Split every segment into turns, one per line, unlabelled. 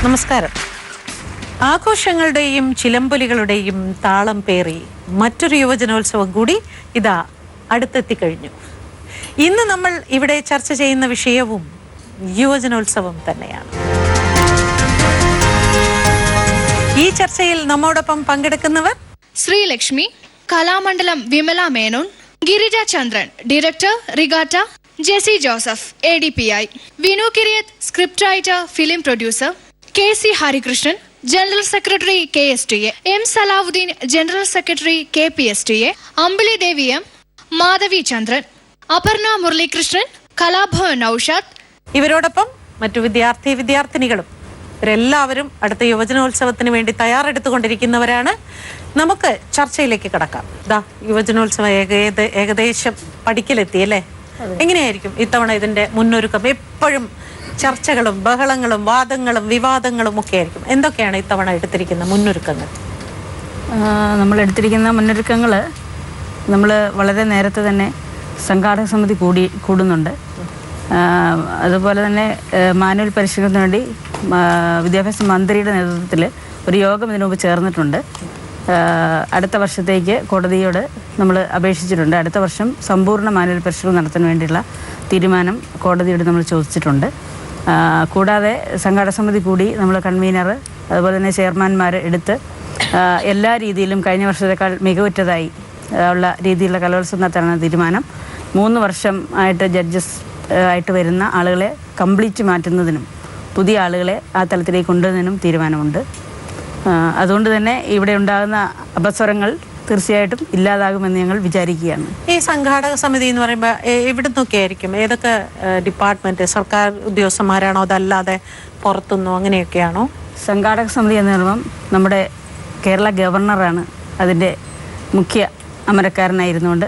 നമസ്കാരം. ആഘോഷങ്ങളുടെയും ചിലമ്പൊലികളുടെയും താളം പേറി മറ്റൊരു യുവജനോത്സവം കൂടി ഇതാ അടുത്തെത്തിക്കഴിഞ്ഞു. ഇന്ന് നമ്മൾ ഇവിടെ ചർച്ച ചെയ്യുന്ന വിഷയവും യുവജനോത്സവം തന്നെയാണ്. ഈ ചർച്ചയിൽ നമ്മോടൊപ്പം പങ്കെടുക്കുന്നവർ
ശ്രീലക്ഷ്മി, കലാമണ്ഡലം വിമല മേനോൻ, ഗിരിജ ചന്ദ്രൻ, ഡയറക്ടർ റിഗാറ്റ, Jessy Joseph ADPI, Vinu Kiriyath script writer film producer, KC Harikrishnan general secretary KSTA, M Salahuddin general secretary KPSTA, Ambili Devi M, Madhavi Chandran, Aparna Muralikrishnan, Kalabhavan Naushad.
ഇവരോടൊപ്പം മറ്റു വിദ്യാർത്ഥിനികളും ഇവരെല്ലാവരും അടുത്ത യുവജനോത്സവത്തിന് വേണ്ടി തയ്യാറെടുത്തുകൊണ്ടിരിക്കുന്നവരാണ്. നമുക്ക് ചർച്ചയിലേക്ക് കടക്കാം. യുവജനോത്സവം ഏകദേശം പടിക്കലെത്തിയല്ലേ? എങ്ങനെയായിരിക്കും ഇത്തവണ ഇതിന്റെ മുന്നൊരുക്കം? എപ്പോഴും ചർച്ചകളും ബഹളങ്ങളും വാദങ്ങളും വിവാദങ്ങളും ഒക്കെ ആയിരിക്കും. എന്തൊക്കെയാണ് ഇത്തവണ എടുത്തിരിക്കുന്ന മുന്നൊരുക്കങ്ങൾ?
നമ്മൾ എടുത്തിരിക്കുന്ന മുന്നൊരുക്കങ്ങൾ നമ്മൾ വളരെ നേരത്തെ തന്നെ സംഘാടക സമിതി കൂടുന്നുണ്ട്. അതുപോലെ തന്നെ മാനുവൽ പരിശീലനത്തിന് വേണ്ടി വിദ്യാഭ്യാസ മന്ത്രിയുടെ നേതൃത്വത്തിൽ ഒരു യോഗം ഇതിനു മുമ്പ് ചേർന്നിട്ടുണ്ട്. അടുത്ത വർഷത്തേക്ക് കോടതിയോട് നമ്മൾ അപേക്ഷിച്ചിട്ടുണ്ട്. അടുത്ത വർഷം സമ്പൂർണ്ണ മാനുവൽ പരിശീലനം നടത്താൻ വേണ്ടിയുള്ള തീരുമാനം കോടതിയോട് നമ്മൾ ചോദിച്ചിട്ടുണ്ട്. കൂടാതെ സംഘാടക സമിതി കൂടി നമ്മൾ കൺവീനർ അതുപോലെ തന്നെ ചെയർമാൻമാർ എടുത്ത് എല്ലാ രീതിയിലും കഴിഞ്ഞ വർഷത്തേക്കാൾ മികവുറ്റതായി ഉള്ള രീതിയിലുള്ള കലോത്സവം നടത്താനാണ് തീരുമാനം. 3 വർഷം ആയിട്ട് ജഡ്ജസ് ആയിട്ട് വരുന്ന ആളുകളെ കംപ്ലീറ്റ് മാറ്റുന്നതിനും പുതിയ ആളുകളെ ആ തലത്തിലേക്ക് കൊണ്ടുവരുന്നതിനും തീരുമാനമുണ്ട്. അതുകൊണ്ട് തന്നെ ഇവിടെ ഉണ്ടാകുന്ന അപസ്വരങ്ങൾ തീർച്ചയായിട്ടും ഇല്ലാതാകുമെന്ന് ഞങ്ങൾ വിചാരിക്കുകയാണ്.
ഈ സംഘാടക സമിതി എന്ന് പറയുമ്പോൾ എവിടെ നിന്നൊക്കെ ആയിരിക്കും? ഏതൊക്കെ ഡിപ്പാർട്ട്മെന്റ്? സർക്കാർ ഉദ്യോഗസ്ഥന്മാരാണോ അതല്ലാതെ പുറത്തുനിന്നോ അങ്ങനെയൊക്കെയാണോ?
സംഘാടക സമിതി എന്ന് പറയുമ്പം നമ്മുടെ കേരള ഗവർണറാണ് അതിൻ്റെ മുഖ്യ അമരക്കാരനായിരുന്നുകൊണ്ട്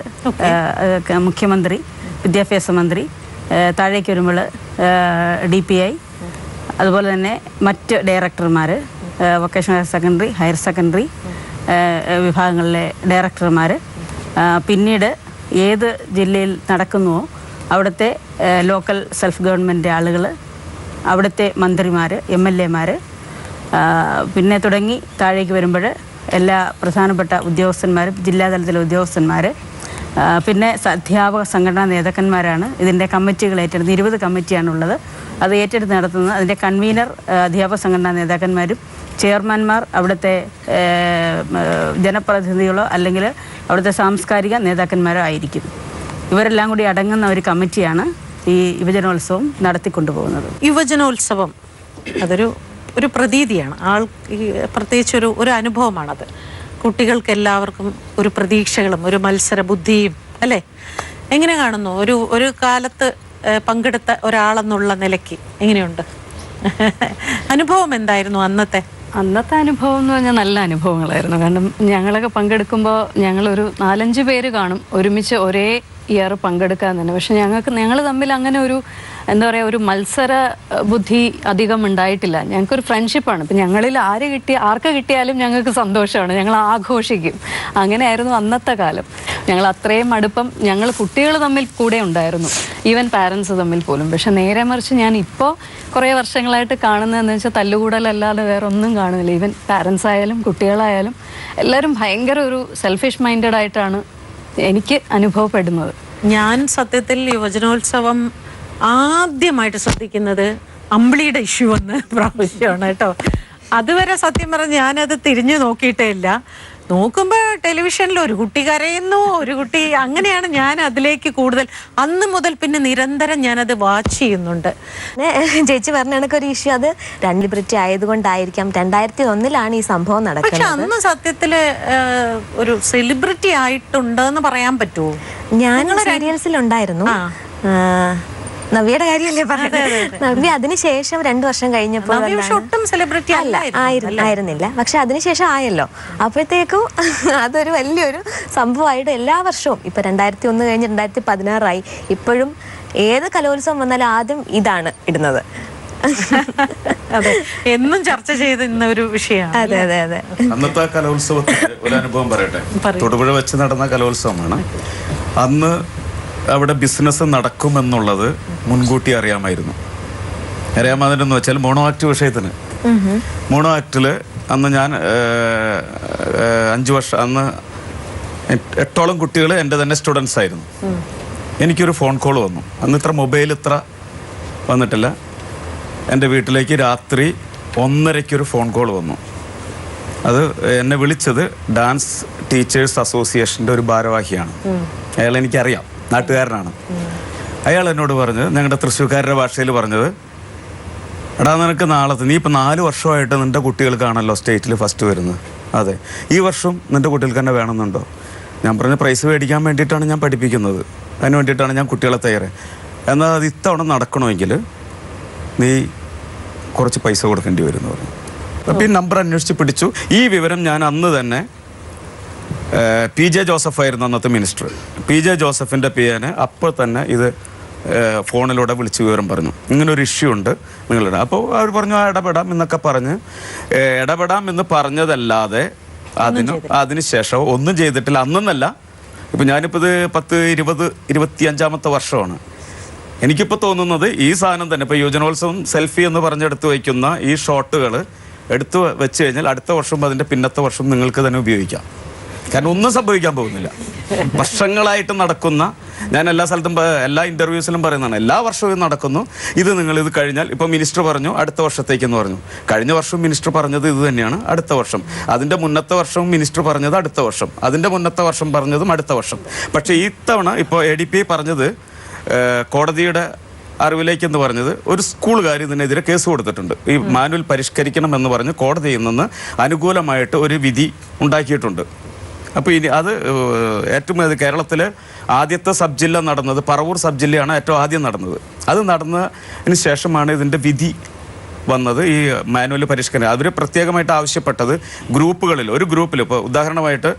മുഖ്യമന്ത്രി, വിദ്യാഭ്യാസ മന്ത്രി, താഴേക്ക് വരുമ്പോൾ DPI, അതുപോലെ തന്നെ മറ്റ് ഡയറക്ടർമാർ, vocational higher secondary, higher secondary വിഭാഗങ്ങളിലെ ഡയറക്ടർമാർ, പിന്നീട് ഏത് ജില്ലയിൽ നടക്കുന്നുവോ അവിടുത്തെ ലോക്കൽ സെൽഫ് ഗവൺമെൻറ് ആളുകൾ, അവിടുത്തെ മന്ത്രിമാർ, MLAമാർ, പിന്നെ തുടങ്ങി താഴേക്ക് വരുമ്പോൾ എല്ലാ പ്രധാനപ്പെട്ട ഉദ്യോഗസ്ഥന്മാരും, ജില്ലാതലത്തിലെ ഉദ്യോഗസ്ഥന്മാർ, പിന്നെ അധ്യാപക സംഘടനാ നേതാക്കന്മാരാണ് ഇതിൻ്റെ കമ്മിറ്റികൾ ഏറ്റെടുത്ത് 20 കമ്മിറ്റിയാണുള്ളത്. അത് ഏറ്റെടുത്ത് നടത്തുന്നത് അതിൻ്റെ കൺവീനർ അധ്യാപക സംഘടനാ നേതാക്കന്മാരും, ചെയർമാൻമാർ അവിടുത്തെ ജനപ്രതിനിധികളോ അല്ലെങ്കിൽ അവിടുത്തെ സാംസ്കാരിക നേതാക്കന്മാരോ ആയിരിക്കും. ഇവരെല്ലാം കൂടി അടങ്ങുന്ന ഒരു കമ്മിറ്റിയാണ് ഈ യുവജനോത്സവം നടത്തിക്കൊണ്ടുപോകുന്നത്.
യുവജനോത്സവം ഒരു പ്രതീതിയാണ്. പ്രത്യേകിച്ച് ഒരു അനുഭവമാണത്. കുട്ടികൾക്ക് എല്ലാവർക്കും ഒരു പ്രതീക്ഷകളും ഒരു മത്സര ബുദ്ധിയും അല്ലേ? എങ്ങനെ കാണുന്നു? ഒരു കാലത്ത് പങ്കെടുത്ത ഒരാളെന്നുള്ള നിലയ്ക്ക് എങ്ങനെയുണ്ട് അനുഭവം? എന്തായിരുന്നു അന്നത്തെ
അനുഭവം എന്ന് പറഞ്ഞാൽ നല്ല അനുഭവങ്ങളായിരുന്നു. കാരണം ഞങ്ങളൊക്കെ പങ്കെടുക്കുമ്പോൾ ഞങ്ങളൊരു 4-5 പേര് കാണും ഒരുമിച്ച് ഒരേ ഇയർ പങ്കെടുക്കാൻ തന്നെ. പക്ഷെ ഞങ്ങൾ തമ്മിൽ അങ്ങനെ ഒരു എന്താ പറയുക, ഒരു മത്സര ബുദ്ധി അധികം ഉണ്ടായിട്ടില്ല. ഞങ്ങൾക്കൊരു ഫ്രണ്ട്ഷിപ്പാണ്. ഇപ്പം ഞങ്ങളിൽ ആർക്ക് കിട്ടിയാലും ഞങ്ങൾക്ക് സന്തോഷമാണ്, ഞങ്ങൾ ആഘോഷിക്കും. അങ്ങനെയായിരുന്നു അന്നത്തെ കാലം. ഞങ്ങൾ അത്രയും അടുപ്പം ഞങ്ങൾ കുട്ടികൾ തമ്മിൽ കൂടെ ഉണ്ടായിരുന്നു, ഈവൻ പാരൻസ് തമ്മിൽ പോലും. പക്ഷെ നേരെ മറിച്ച് ഞാൻ ഇപ്പോൾ കുറേ വർഷങ്ങളായിട്ട് കാണുന്നതെന്ന് വെച്ചാൽ തല്ലുകൂടലല്ലാതെ വേറെ ഒന്നും കാണുന്നില്ല. ഈവൻ പാരൻസ് ആയാലും കുട്ടികളായാലും എല്ലാവരും ഭയങ്കര ഒരു സെൽഫിഷ് മൈൻഡഡ് ആയിട്ടാണ് എനിക്ക് അനുഭവപ്പെടുന്നത്.
ഞാൻ സത്യത്തിൽ യുവജനോത്സവം ആദ്യമായിട്ട് ശ്രദ്ധിക്കുന്നത് അമ്പിളിയുടെ ഇഷ്യൂ വന്ന പ്രാവശ്യമാണ് കേട്ടോ. അതുവരെ സത്യം പറഞ്ഞ് ഞാനത് തിരിഞ്ഞു നോക്കിയിട്ടേ ഇല്ല. നോക്കുമ്പോൾ ടെലിവിഷനിൽ ഒരു കുട്ടി കരയുന്നു, ഒരു കുട്ടി, അങ്ങനെയാണ് ഞാൻ അതിലേക്ക് കൂടുതൽ. അന്ന് മുതൽ പിന്നെ നിരന്തരം ഞാനത് വാച്ച് ചെയ്യുന്നുണ്ട്.
ചേച്ചി പറഞ്ഞ കണക്കൊരു ഇഷ്യൂ അത് സെലിബ്രിറ്റി ആയതുകൊണ്ടായിരിക്കാം. 2001 ഈ സംഭവം നടക്കുന്നത്.
പക്ഷെ അന്ന് സത്യത്തില് ഒരു സെലിബ്രിറ്റി ആയിട്ടുണ്ടെന്ന് പറയാൻ പറ്റുമോ?
ഞാൻ സീരിയൽസിലുണ്ടായിരുന്നു. നവ്യയുടെ കാര്യമല്ലേ പറഞ്ഞത്? നവ്യ അതിനുശേഷം 2 വർഷം കഴിഞ്ഞപ്പോൾ
ഒട്ടും സെലിബ്രിറ്റി
ആയിരുന്നില്ല. പക്ഷെ അതിനുശേഷം ആയല്ലോ. അപ്പോഴത്തേക്കും അതൊരു വലിയൊരു സംഭവമായിട്ട് എല്ലാ വർഷവും ഇപ്പൊ 2001 കഴിഞ്ഞ് 2016 ഇപ്പോഴും ഏത് കലോത്സവം വന്നാലും ആദ്യം ഇതാണ് ഇടുന്നത്.
എന്നും ചർച്ച ചെയ്തിരുന്ന ഒരു വിഷയമാണ്.
അതെ അതെ അതെ.
അന്നത്തെ കലോത്സവത്തിന് ഒരു അനുഭവം പറയട്ടെ. തൊടുപുഴ വെച്ച് നടന്ന കലോത്സവമാണ്. അന്ന് അവിടെ ബിസിനസ് നടക്കുമെന്നുള്ളത് മുൻകൂട്ടി അറിയാമായിരുന്നു. അറിയാമാതിരെന്ന് വെച്ചാൽ മോണോ ആക്ട് വിഷയത്തിന് മോണോ ആക്ടിൽ അന്ന് ഞാൻ 5 വർഷം, അന്ന് 8ഓളം കുട്ടികൾ എൻ്റെ തന്നെ സ്റ്റുഡൻസ് ആയിരുന്നു. എനിക്കൊരു ഫോൺ കോൾ വന്നു. അന്ന് ഇത്ര മൊബൈൽ ഇത്ര വന്നിട്ടില്ല. എൻ്റെ വീട്ടിലേക്ക് രാത്രി 1:30 ഫോൺ കോൾ വന്നു. അത് എന്നെ വിളിച്ചത് ഡാൻസ് ടീച്ചേഴ്സ് അസോസിയേഷൻ്റെ ഒരു ഭാരവാഹിയാണ്. അയാൾ എനിക്കറിയാം, നാട്ടുകാരനാണ്. അയാൾ എന്നോട് പറഞ്ഞത്, ഞങ്ങളുടെ തൃശ്ശൂർക്കാരുടെ ഭാഷയിൽ പറഞ്ഞത്, എടാ നിനക്ക് നാളത്തെ, നീ ഇപ്പം 4 വർഷമായിട്ട് നിൻ്റെ കുട്ടികൾക്കാണല്ലോ സ്റ്റേറ്റിൽ ഫസ്റ്റ് വരുന്നത്. അതെ, ഈ വർഷം നിൻ്റെ കുട്ടികൾക്ക് തന്നെ വേണമെന്നുണ്ടോ? ഞാൻ പറഞ്ഞ പ്രൈസ് മേടിക്കാൻ വേണ്ടിയിട്ടാണ് ഞാൻ പഠിപ്പിക്കുന്നത്, അതിന് വേണ്ടിയിട്ടാണ് ഞാൻ കുട്ടികളെ തയ്യാറ്. എന്നാൽ അത് ഇത്തവണ നടക്കണമെങ്കിൽ നീ കുറച്ച് പൈസ കൊടുക്കേണ്ടി വരും എന്ന് പറഞ്ഞു. അപ്പം ഈ നമ്പർ അന്വേഷിച്ച് പിടിച്ചു. ഈ വിവരം ഞാൻ അന്ന് തന്നെ PJ ജോസഫ് ആയിരുന്നു അന്നത്തെ മിനിസ്റ്റർ. PJ ജോസഫിൻ്റെ PA അപ്പോൾ തന്നെ ഇത് ഫോണിലൂടെ വിളിച്ച് വിവരം പറഞ്ഞു, ഇങ്ങനൊരു ഇഷ്യൂ ഉണ്ട് നിങ്ങളുടെ. അപ്പോൾ അവർ പറഞ്ഞു ഇടപെടാം എന്നൊക്കെ പറഞ്ഞ്, ഇടപെടാം എന്ന് പറഞ്ഞതല്ലാതെ അതിനുശേഷം ഒന്നും ചെയ്തിട്ടില്ല. അന്നല്ല, ഇപ്പം ഞാനിപ്പോൾ ഇത് 25-25 വർഷമാണ്. എനിക്കിപ്പോൾ തോന്നുന്നത് ഈ സാധനം തന്നെ, ഇപ്പോൾ യുവജനോത്സവം സെൽഫി എന്ന് പറഞ്ഞെടുത്ത് വയ്ക്കുന്ന ഈ ഷോട്ടുകൾ എടുത്ത് വെച്ച് കഴിഞ്ഞാൽ അടുത്ത വർഷം അതിൻ്റെ പിന്നത്തെ വർഷം നിങ്ങൾക്ക് തന്നെ ഉപയോഗിക്കാം. കാരണം ഒന്നും സംഭവിക്കാൻ പോകുന്നില്ല. വർഷങ്ങളായിട്ട് നടക്കുന്ന, ഞാൻ എല്ലാ സ്ഥലത്തും എല്ലാ ഇൻ്റർവ്യൂസിലും പറയുന്നതാണ്, എല്ലാ വർഷവും നടക്കുന്നു. ഇത് നിങ്ങളിത് കഴിഞ്ഞാൽ, ഇപ്പോൾ മിനിസ്റ്റർ പറഞ്ഞു അടുത്ത വർഷത്തേക്കെന്ന് പറഞ്ഞു. കഴിഞ്ഞ വർഷം മിനിസ്റ്റർ പറഞ്ഞത് ഇത് തന്നെയാണ്, അടുത്ത വർഷം. അതിൻ്റെ മുന്നത്തെ വർഷവും മിനിസ്റ്റർ പറഞ്ഞത് അടുത്ത വർഷം. അതിൻ്റെ മുന്നത്തെ വർഷം പറഞ്ഞതും അടുത്ത വർഷം. പക്ഷേ ഇത്തവണ ഇപ്പോൾ ADP പറഞ്ഞത്, കോടതിയുടെ അറിവിലേക്കെന്ന് പറഞ്ഞത്, ഒരു സ്കൂളുകാർ ഇതിനെതിരെ കേസ് കൊടുത്തിട്ടുണ്ട്. ഈ മാനുവൽ പരിഷ്കരിക്കണം എന്ന് പറഞ്ഞ് കോടതിയിൽ നിന്ന് അനുകൂലമായിട്ട് ഒരു വിധി ഉണ്ടാക്കിയിട്ടുണ്ട്. അപ്പോൾ ഇനി അത് ഏറ്റവും കേരളത്തിൽ ആദ്യത്തെ സബ് ജില്ല നടന്നത് പറവൂർ സബ് ജില്ലയാണ് ഏറ്റവും ആദ്യം നടന്നത്. അത് നടന്നതിന് ശേഷമാണ് ഇതിൻ്റെ വിധി വന്നത്. ഈ മാനുവൽ പരിഷ്കരണം അവർ പ്രത്യേകമായിട്ട് ആവശ്യപ്പെട്ടത് ഗ്രൂപ്പുകളിൽ, ഒരു ഗ്രൂപ്പിൽ, ഇപ്പോൾ ഉദാഹരണമായിട്ട്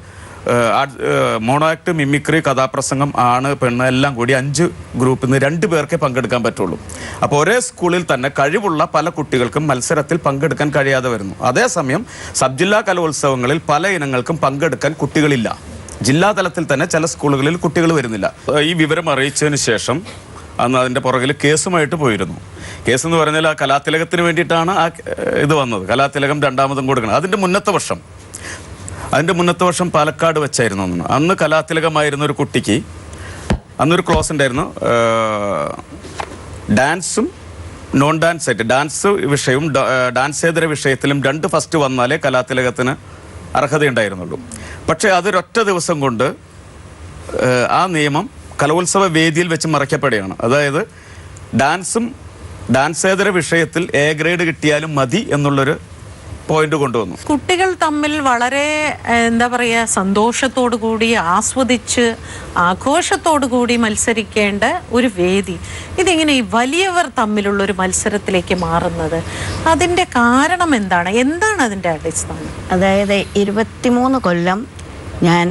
മോണോ ആക്ട്, മിമിക്രി, കഥാപ്രസംഗം, ആണ് പെണ്ണ് എല്ലാം കൂടി 5 ഗ്രൂപ്പിൽ നിന്ന് 2 പേർക്കേ പങ്കെടുക്കാൻ പറ്റുള്ളൂ. അപ്പോൾ ഒരേ സ്കൂളിൽ തന്നെ കഴിവുള്ള പല കുട്ടികൾക്കും മത്സരത്തിൽ പങ്കെടുക്കാൻ കഴിയാതെ വരുന്നു. അതേസമയം സബ് ജില്ലാ കലോത്സവങ്ങളിൽ പല ഇനങ്ങൾക്കും പങ്കെടുക്കാൻ കുട്ടികളില്ല. ജില്ലാതലത്തിൽ തന്നെ ചില സ്കൂളുകളിൽ കുട്ടികൾ വരുന്നില്ല. ഈ വിവരം അറിയിച്ചതിന് ശേഷം അന്ന് അതിൻ്റെ പുറകിൽ കേസുമായിട്ട് പോയിരുന്നു. കേസ് എന്ന് പറഞ്ഞാൽ ആ കലാതിലകത്തിന് വേണ്ടിയിട്ടാണ് ആ ഇത് വന്നത്. കലാതിലകം 2ാമതും കൊടുക്കണം. അതിൻ്റെ മുന്നത്തെ വർഷം പാലക്കാട് വെച്ചായിരുന്നു അന്ന്. അന്ന് കലാതിലകമായിരുന്ന ഒരു കുട്ടിക്ക് അന്നൊരു ക്ലോസ് ഉണ്ടായിരുന്നു. ഡാൻസും നോൺ ഡാൻസ് ആയിട്ട്, ഡാൻസ് വിഷയവും ഡാൻസേതര വിഷയത്തിലും 2 ഫസ്റ്റ് വന്നാലേ കലാതിലകത്തിന് അർഹതയുണ്ടായിരുന്നുള്ളൂ. പക്ഷേ അതൊരൊറ്റ ദിവസം കൊണ്ട് ആ നിയമം കലോത്സവ വേദിയിൽ വെച്ച് മറയ്ക്കപ്പെടുകയാണ്. അതായത് ഡാൻസും ഡാൻസേതര വിഷയത്തിൽ A ഗ്രേഡ് കിട്ടിയാലും മതി എന്നുള്ളൊരു പോയിന്റ് കൊണ്ടുവന്നു.
കുട്ടികൾ തമ്മിൽ വളരെ എന്താ പറയുക, സന്തോഷത്തോടു കൂടി ആസ്വദിച്ച് ആഘോഷത്തോടു കൂടി മത്സരിക്കേണ്ട ഒരു വേദി ഇതിങ്ങനെ ഈ വലിയവർ തമ്മിലുള്ള ഒരു മത്സരത്തിലേക്ക് മാറുന്നത്, അതിൻ്റെ കാരണം എന്താണ് അതിൻ്റെ അടിസ്ഥാനം?
അതായത് 23 കൊല്ലം ഞാൻ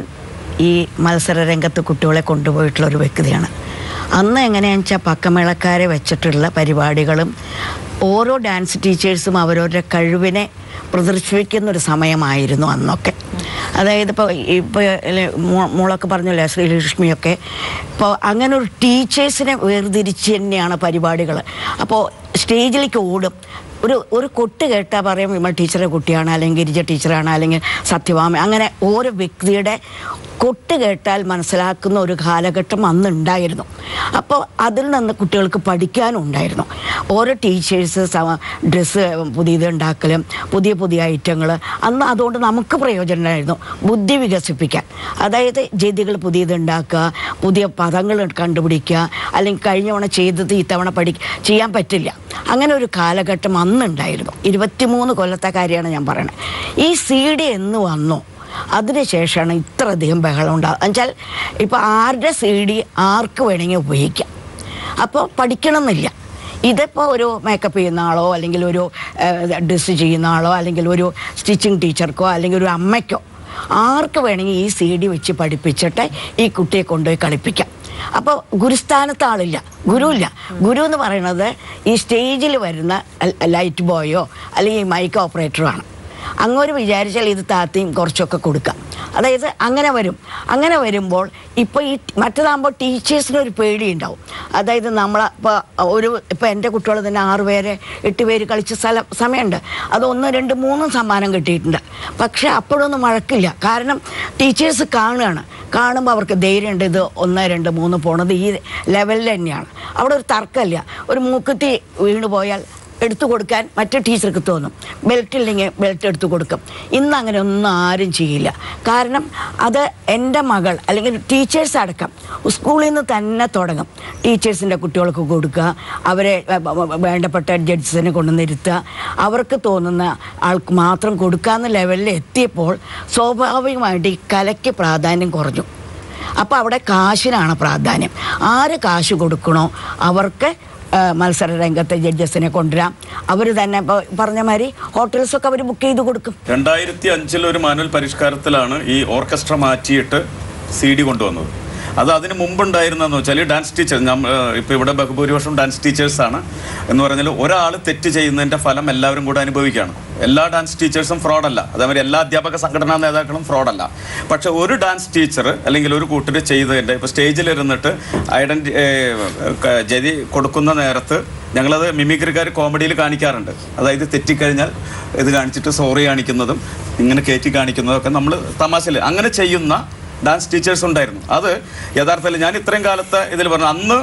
ഈ മത്സര രംഗത്ത് കുട്ടികളെ കൊണ്ടുപോയിട്ടുള്ള ഒരു വ്യക്തിയാണ്. അന്ന് എങ്ങനെയാണെന്ന് വെച്ചാൽ പക്കമേളക്കാരെ വെച്ചിട്ടുള്ള പരിപാടികളും ഓരോ ഡാൻസ് ടീച്ചേഴ്സും അവരവരുടെ കഴിവിനെ പ്രദർശിപ്പിക്കുന്നൊരു സമയമായിരുന്നു അന്നൊക്കെ. അതായത് ഇപ്പോൾ മോളൊക്കെ പറഞ്ഞല്ലോ, ശ്രീലക്ഷ്മിയൊക്കെ, ഇപ്പോൾ അങ്ങനെ ഒരു ടീച്ചേഴ്സിനെ വേർതിരിച്ച് തന്നെയാണ് പരിപാടികൾ. അപ്പോൾ സ്റ്റേജിലേക്ക് ഓടും. ഒരു കൊട്ട് കേട്ടാൽ പറയും വിമൽ ടീച്ചറുടെ കുട്ടിയാണ്, അല്ലെങ്കിൽ ഗിരിജ ടീച്ചറാണ്, അല്ലെങ്കിൽ സത്യഭാമ, അങ്ങനെ ഓരോ വ്യക്തിയുടെ കൊട്ട് കേട്ടാൽ മനസ്സിലാക്കുന്ന ഒരു കാലഘട്ടം അന്നുണ്ടായിരുന്നു. അപ്പോൾ അതിൽ നിന്ന് കുട്ടികൾക്ക് പഠിക്കാനും ഉണ്ടായിരുന്നു. ഓരോ ടീച്ചേഴ്സ് ഡ്രസ്സ് പുതിയത് ഉണ്ടാക്കലും പുതിയ ഐറ്റങ്ങൾ, അന്ന് അതുകൊണ്ട് നമുക്ക് പ്രയോജനം ഉണ്ടായിരുന്നു ബുദ്ധി വികസിപ്പിക്കാൻ. അതായത് ജതികൾ പുതിയത് ഉണ്ടാക്കുക, പുതിയ പദങ്ങൾ കണ്ടുപിടിക്കുക, അല്ലെങ്കിൽ കഴിഞ്ഞ തവണ ചെയ്തത് ഇത്തവണ ചെയ്യാൻ പറ്റില്ല, അങ്ങനെ ഒരു കാലഘട്ടം അന്നുണ്ടായിരുന്നു. 23 കൊല്ലത്തെ കാര്യമാണ് ഞാൻ പറയുന്നത്. ഈ CD എന്ന് വന്നു അതിനുശേഷമാണ് ഇത്രയധികം ബഹളം ഉണ്ടാകുക. എന്നുവെച്ചാൽ ഇപ്പോൾ ആരുടെ CD ആർക്ക് വേണമെങ്കിൽ ഉപയോഗിക്കാം. അപ്പോൾ പഠിക്കണമെന്നില്ല. ഇതിപ്പോൾ ഒരു മേക്കപ്പ് ചെയ്യുന്ന ആളോ, അല്ലെങ്കിൽ ഒരു ഡ്രസ്സ് ചെയ്യുന്ന ആളോ, അല്ലെങ്കിൽ ഒരു സ്റ്റിച്ചിങ് ടീച്ചർക്കോ, അല്ലെങ്കിൽ ഒരു അമ്മയ്ക്കോ, ആർക്ക് വേണമെങ്കിൽ ഈ CD വെച്ച് പഠിപ്പിച്ചിട്ട് ഈ കുട്ടിയെ കൊണ്ടുപോയി കളിപ്പിക്കാം. അപ്പോൾ ഗുരുസ്ഥാനത്ത് ആളില്ല, ഗുരുവില്ല. ഗുരു എന്ന് പറയുന്നത് ഈ സ്റ്റേജിൽ വരുന്ന ലൈറ്റ് ബോയോ അല്ലെങ്കിൽ മൈക്ക് ഓപ്പറേറ്ററോ ആണ്. അങ്ങോട്ട് വിചാരിച്ചാൽ ഇത് താത്തിയും കുറച്ചൊക്കെ കൊടുക്കാം. അതായത് അങ്ങനെ വരും. അങ്ങനെ വരുമ്പോൾ ഇപ്പോൾ ഈ മറ്റേതാകുമ്പോൾ ടീച്ചേഴ്സിനൊരു പേടിയുണ്ടാവും. അതായത് ഇപ്പോൾ എൻ്റെ കുട്ടികൾ തന്നെ 6 പേര് 8 പേര് കളിച്ച സമയമുണ്ട്. അത് 1, 2, 3 സമ്മാനം കിട്ടിയിട്ടുണ്ട്. പക്ഷേ അപ്പോഴൊന്നും വഴക്കില്ല. കാരണം ടീച്ചേഴ്സ് കാണുമ്പോൾ അവർക്ക് ധൈര്യമുണ്ട്, ഇത് 1, 2, 3 പോണത് ഈ ലെവലിൽ തന്നെയാണ്. അവിടെ ഒരു തർക്കമില്ല. ഒരു മൂക്കുത്തി വീണ് പോയാൽ എടുത്തു കൊടുക്കാൻ മറ്റേ ടീച്ചർക്ക് തോന്നും, ബെൽറ്റ് ഇല്ലെങ്കിൽ ബെൽറ്റ് എടുത്തു കൊടുക്കും. ഇന്ന് അങ്ങനെ ഒന്നും ആരും ചെയ്യില്ല. കാരണം അത് എൻ്റെ മകൾ അല്ലെങ്കിൽ ടീച്ചേഴ്സ് അടക്കം സ്കൂളിൽ നിന്ന് തന്നെ തുടങ്ങും. ടീച്ചേഴ്സിൻ്റെ കുട്ടികൾക്ക് കൊടുക്കുക, അവരെ വേണ്ടപ്പെട്ട ജഡ്ജസിനെ കൊണ്ടുവന്നിരുത്തുക, അവർക്ക് തോന്നുന്ന ആൾക്ക് മാത്രം കൊടുക്കാവുന്ന ലെവലിൽ എത്തിയപ്പോൾ സ്വാഭാവികമായിട്ട് ഈ കലയ്ക്ക് പ്രാധാന്യം കുറഞ്ഞു. അപ്പോൾ അവിടെ കാശിനാണ് പ്രാധാന്യം. ആര് കാശ് കൊടുക്കണോ അവർക്ക് മത്സര രംഗത്തെ ജഡ്ജസിനെ കൊണ്ടുവരാം. അവർ തന്നെ ഇപ്പോൾ പറഞ്ഞ മാതിരി ഹോട്ടൽസൊക്കെ അവർ ബുക്ക് ചെയ്ത് കൊടുക്കും.
2005 ഒരു മാനുവൽ പരിഷ്കാരത്തിലാണ് ഈ ഓർക്കസ്ട്ര മാറ്റിയിട്ട് CD കൊണ്ടുവന്നത്. അത് അതിന് മുമ്പുണ്ടായിരുന്നെന്ന് വെച്ചാൽ ഡാൻസ് ടീച്ചർ, ഇപ്പോൾ ഇവിടെ ബഹുഭൂരിപക്ഷം ഡാൻസ് ടീച്ചേഴ്സാണ് എന്ന് പറഞ്ഞാൽ ഒരാൾ തെറ്റ് ചെയ്യുന്നതിൻ്റെ ഫലം എല്ലാവരും കൂടെ അനുഭവിക്കുകയാണ്. എല്ലാ ഡാൻസ് ടീച്ചേഴ്സും ഫ്രോഡല്ല, അതേമാതിരി എല്ലാ അധ്യാപക സംഘടനാ നേതാക്കളും ഫ്രോഡല്ല. പക്ഷെ ഒരു ഡാൻസ് ടീച്ചർ അല്ലെങ്കിൽ ഒരു കൂട്ടർ ചെയ്തതിൻ്റെ ഇപ്പോൾ സ്റ്റേജിലിരുന്നിട്ട് ജതി കൊടുക്കുന്ന നേരത്ത് ഞങ്ങളത് മിമിക്രിക്കാർ കോമഡിയിൽ കാണിക്കാറുണ്ട്. അതായത് തെറ്റിക്കഴിഞ്ഞാൽ ഇത് കാണിച്ചിട്ട് സോറി കാണിക്കുന്നതും ഇങ്ങനെ കയറ്റി കാണിക്കുന്നതൊക്കെ നമ്മൾ തമാശയിൽ അങ്ങനെ ചെയ്യുന്ന ഡാൻസ് ടീച്ചേഴ്സ് ഉണ്ടായിരുന്നു. അത് യഥാർത്ഥത്തിൽ ഞാൻ ഇത്രയും കാലത്തെ ഇതിൽ പറഞ്ഞു അന്ന്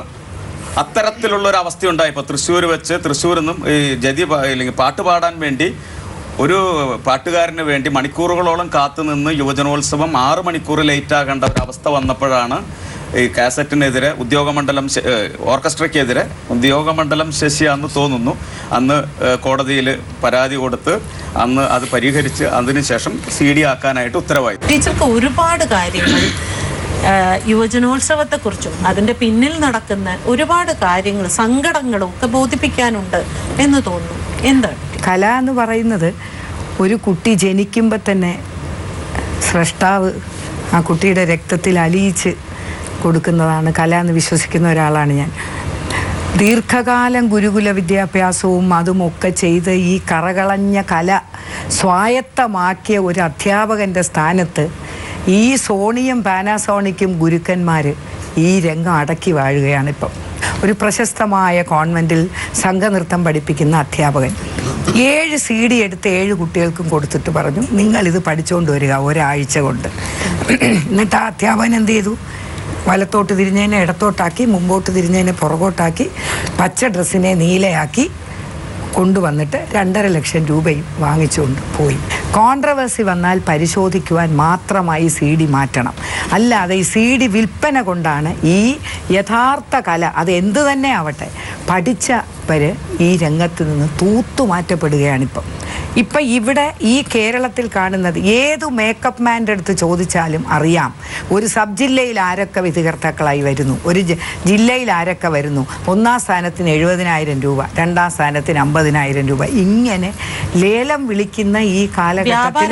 അത്തരത്തിലുള്ളൊരു അവസ്ഥ ഉണ്ടായപ്പോൾ തൃശ്ശൂരിൽ നിന്നും ഈ ജതി അല്ലെങ്കിൽ പാട്ട് പാടാൻ വേണ്ടി ഒരു പാട്ടുകാരന് വേണ്ടി മണിക്കൂറുകളോളം കാത്തുനിന്ന് യുവജനോത്സവം 6 മണിക്കൂർ ലേറ്റ് ആകേണ്ട ഒരു അവസ്ഥ വന്നപ്പോഴാണ് ഈ കാസറ്റിനെതിരെ ഉദ്യോഗമണ്ഡലം ഓർക്കസ്ട്രയ്ക്കെതിരെ ഉദ്യോഗമണ്ഡലം ശശിയാന്ന് തോന്നുന്നു അന്ന് കോടതിയിൽ പരാതി കൊടുത്ത് അന്ന് അത് പരിഹരിച്ച് അതിനുശേഷം CD ആക്കാനായിട്ട് ഉത്തരവായി.
ടീച്ചർക്ക് ഒരുപാട് കാര്യങ്ങൾ യുവജനോത്സവത്തെക്കുറിച്ചും അതിൻ്റെ പിന്നിൽ നടക്കുന്ന ഒരുപാട് കാര്യങ്ങൾ സങ്കടങ്ങളും ഒക്കെ ബോധിപ്പിക്കാനുണ്ട് എന്ന് തോന്നുന്നു. എന്താണ്
കല എന്ന് പറയുന്നത്? ഒരു കുട്ടി ജനിക്കുമ്പോൾ തന്നെ സ്രഷ്ടാവ് ആ കുട്ടിയുടെ രക്തത്തിൽ അലിയിച്ച് കൊടുക്കുന്നതാണ് കല എന്ന് വിശ്വസിക്കുന്ന ഒരാളാണ് ഞാൻ. ദീർഘകാലം ഗുരുകുല വിദ്യാഭ്യാസവും അതുമൊക്കെ ചെയ്ത് ഈ കറകളഞ്ഞ കല സ്വായത്തമാക്കിയ ഒരു അധ്യാപകൻ്റെ സ്ഥാനത്ത് ഈ സോണിയും പാനാസോണിക്കും ഗുരുക്കന്മാർ ഈ രംഗം അടക്കി വാഴുകയാണിപ്പം. ഒരു പ്രശസ്തമായ കോൺവെൻറ്റിൽ സംഘനൃത്തം പഠിപ്പിക്കുന്ന അധ്യാപകൻ 7 CD എടുത്ത് 7 കുട്ടികൾക്കും കൊടുത്തിട്ട് പറഞ്ഞു, നിങ്ങളിത് പഠിച്ചുകൊണ്ട് വരിക ഒരാഴ്ച കൊണ്ട്. എന്നിട്ട് ആ അധ്യാപകൻ എന്ത് ചെയ്തു? വലത്തോട്ട് തിരിഞ്ഞതിനെ ഇടത്തോട്ടാക്കി, മുമ്പോട്ട് തിരിഞ്ഞതിനെ പുറകോട്ടാക്കി, പച്ച ഡ്രസ്സിനെ നീലയാക്കി കൊണ്ടുവന്നിട്ട് 2.5 ലക്ഷം രൂപയും വാങ്ങിച്ചുകൊണ്ട് പോയി. കോൺട്രവേഴ്സി വന്നാൽ പരിശോധിക്കുവാൻ മാത്രമായി CD മാറ്റണം. അല്ലാതെ ഈ CD വിൽപ്പന കൊണ്ടാണ് ഈ യഥാർത്ഥ കല, അത് എന്തു തന്നെ ആവട്ടെ, പഠിച്ചവർ ഈ രംഗത്ത് നിന്ന് തൂത്തുമാറ്റപ്പെടുകയാണിപ്പം. ഇപ്പം ഇവിടെ ഈ കേരളത്തിൽ കാണുന്നത് ഏത് മേക്കപ്പ് മാൻ്റെ അടുത്ത് ചോദിച്ചാലും അറിയാം ഒരു സബ് ജില്ലയിൽ ആരൊക്കെ വിധികർത്താക്കളായി വരുന്നു, ഒരു ജില്ലയിൽ ആരൊക്കെ വരുന്നു. 1ാം സ്ഥാനത്തിന് 70,000 രൂപ, 2ാം സ്ഥാനത്തിന് 50,000 രൂപ. ഇങ്ങനെ ലേലം വിളിക്കുന്ന ഈ കാലഘട്ടത്തിൽ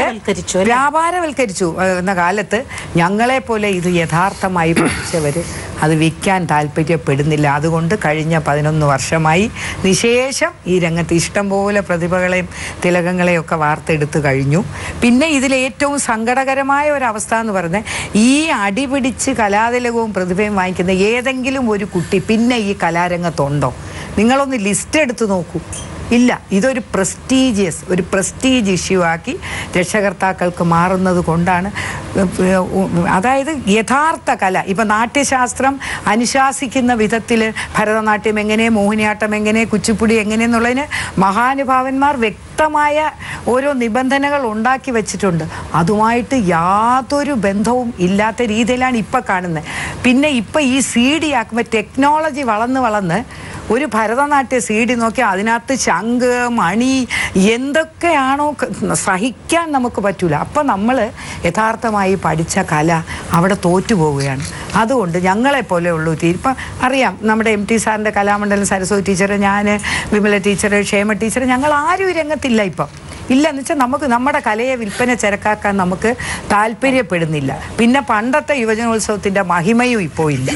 വ്യാപാരവൽക്കരിച്ചു എന്ന കാലത്ത് ഞങ്ങളെപ്പോലെ ഇത് യഥാർത്ഥമായി പഠിച്ചവർ അത് വിൽക്കാൻ താല്പര്യപ്പെടുന്നില്ല. അതുകൊണ്ട് കഴിഞ്ഞ 11 വർഷമായി നിശേഷം ഈ രംഗത്ത് ഇഷ്ടംപോലെ പ്രതിഭകളെയും തിലകങ്ങളെയൊക്കെ വാർത്തെടുത്തു കഴിഞ്ഞു. പിന്നെ ഇതിലേറ്റവും സങ്കടകരമായ ഒരവസ്ഥ എന്ന് പറഞ്ഞാൽ ഈ അടിപിടിച്ച് കലാതിലകവും പ്രതിഭയും വാങ്ങിക്കുന്ന ഏതെങ്കിലും ഒരു കുട്ടി പിന്നെ ഈ കലാരംഗത്തുണ്ടോ? നിങ്ങളൊന്ന് ലിസ്റ്റ് എടുത്ത് നോക്കൂ. ഇല്ല. ഇതൊരു പ്രസ്റ്റീജ് ഇഷ്യൂ ആക്കി രക്ഷകർത്താക്കൾക്ക് മാറുന്നത് കൊണ്ടാണ്. അതായത് യഥാർത്ഥ കല, ഇപ്പം നാട്യശാസ്ത്രം അനുശാസിക്കുന്ന വിധത്തിൽ ഭരതനാട്യം എങ്ങനെ, മോഹിനിയാട്ടം എങ്ങനെ, കുച്ചിപ്പുടി എങ്ങനെയെന്നുള്ളതിന് മഹാനുഭാവന്മാർ വ്യക്തമായ ഓരോ നിബന്ധനകൾ ഉണ്ടാക്കി വെച്ചിട്ടുണ്ട്. അതുമായിട്ട് യാതൊരു ബന്ധവും ഇല്ലാത്ത രീതിയിലാണ് ഇപ്പം കാണുന്നത്. പിന്നെ ഇപ്പം ഈ CD ആക്കുമ്പോൾ ടെക്നോളജി വളർന്ന് ഒരു ഭരതനാട്യ CD നോക്കിയാൽ അതിനകത്ത് ശംഖ്, മണി എന്തൊക്കെയാണോ സഹിക്കാൻ നമുക്ക് പറ്റൂല. അപ്പം നമ്മൾ യഥാർത്ഥമായി പഠിച്ച കല അവിടെ തോറ്റുപോവുകയാണ്. അതുകൊണ്ട് ഞങ്ങളെപ്പോലെയുള്ളൂ ഇപ്പം അറിയാം, നമ്മുടെ MT സാറിൻ്റെ കലാമണ്ഡലം സരസ്വതി ടീച്ചർ, ഞാൻ, വിമല ടീച്ചർ, ക്ഷേമ ടീച്ചർ, ഞങ്ങൾ ആരും ഈ രംഗത്തില്ല ഇപ്പം. ഇല്ലെന്ന് വെച്ചാൽ നമുക്ക് നമ്മുടെ കലയെ വിൽപ്പന ചരക്കാക്കാൻ നമുക്ക് താല്പര്യപ്പെടുന്നില്ല. പിന്നെ പണ്ടത്തെ യുവജനോത്സവത്തിൻ്റെ മഹിമയും ഇപ്പോൾ ഇല്ല.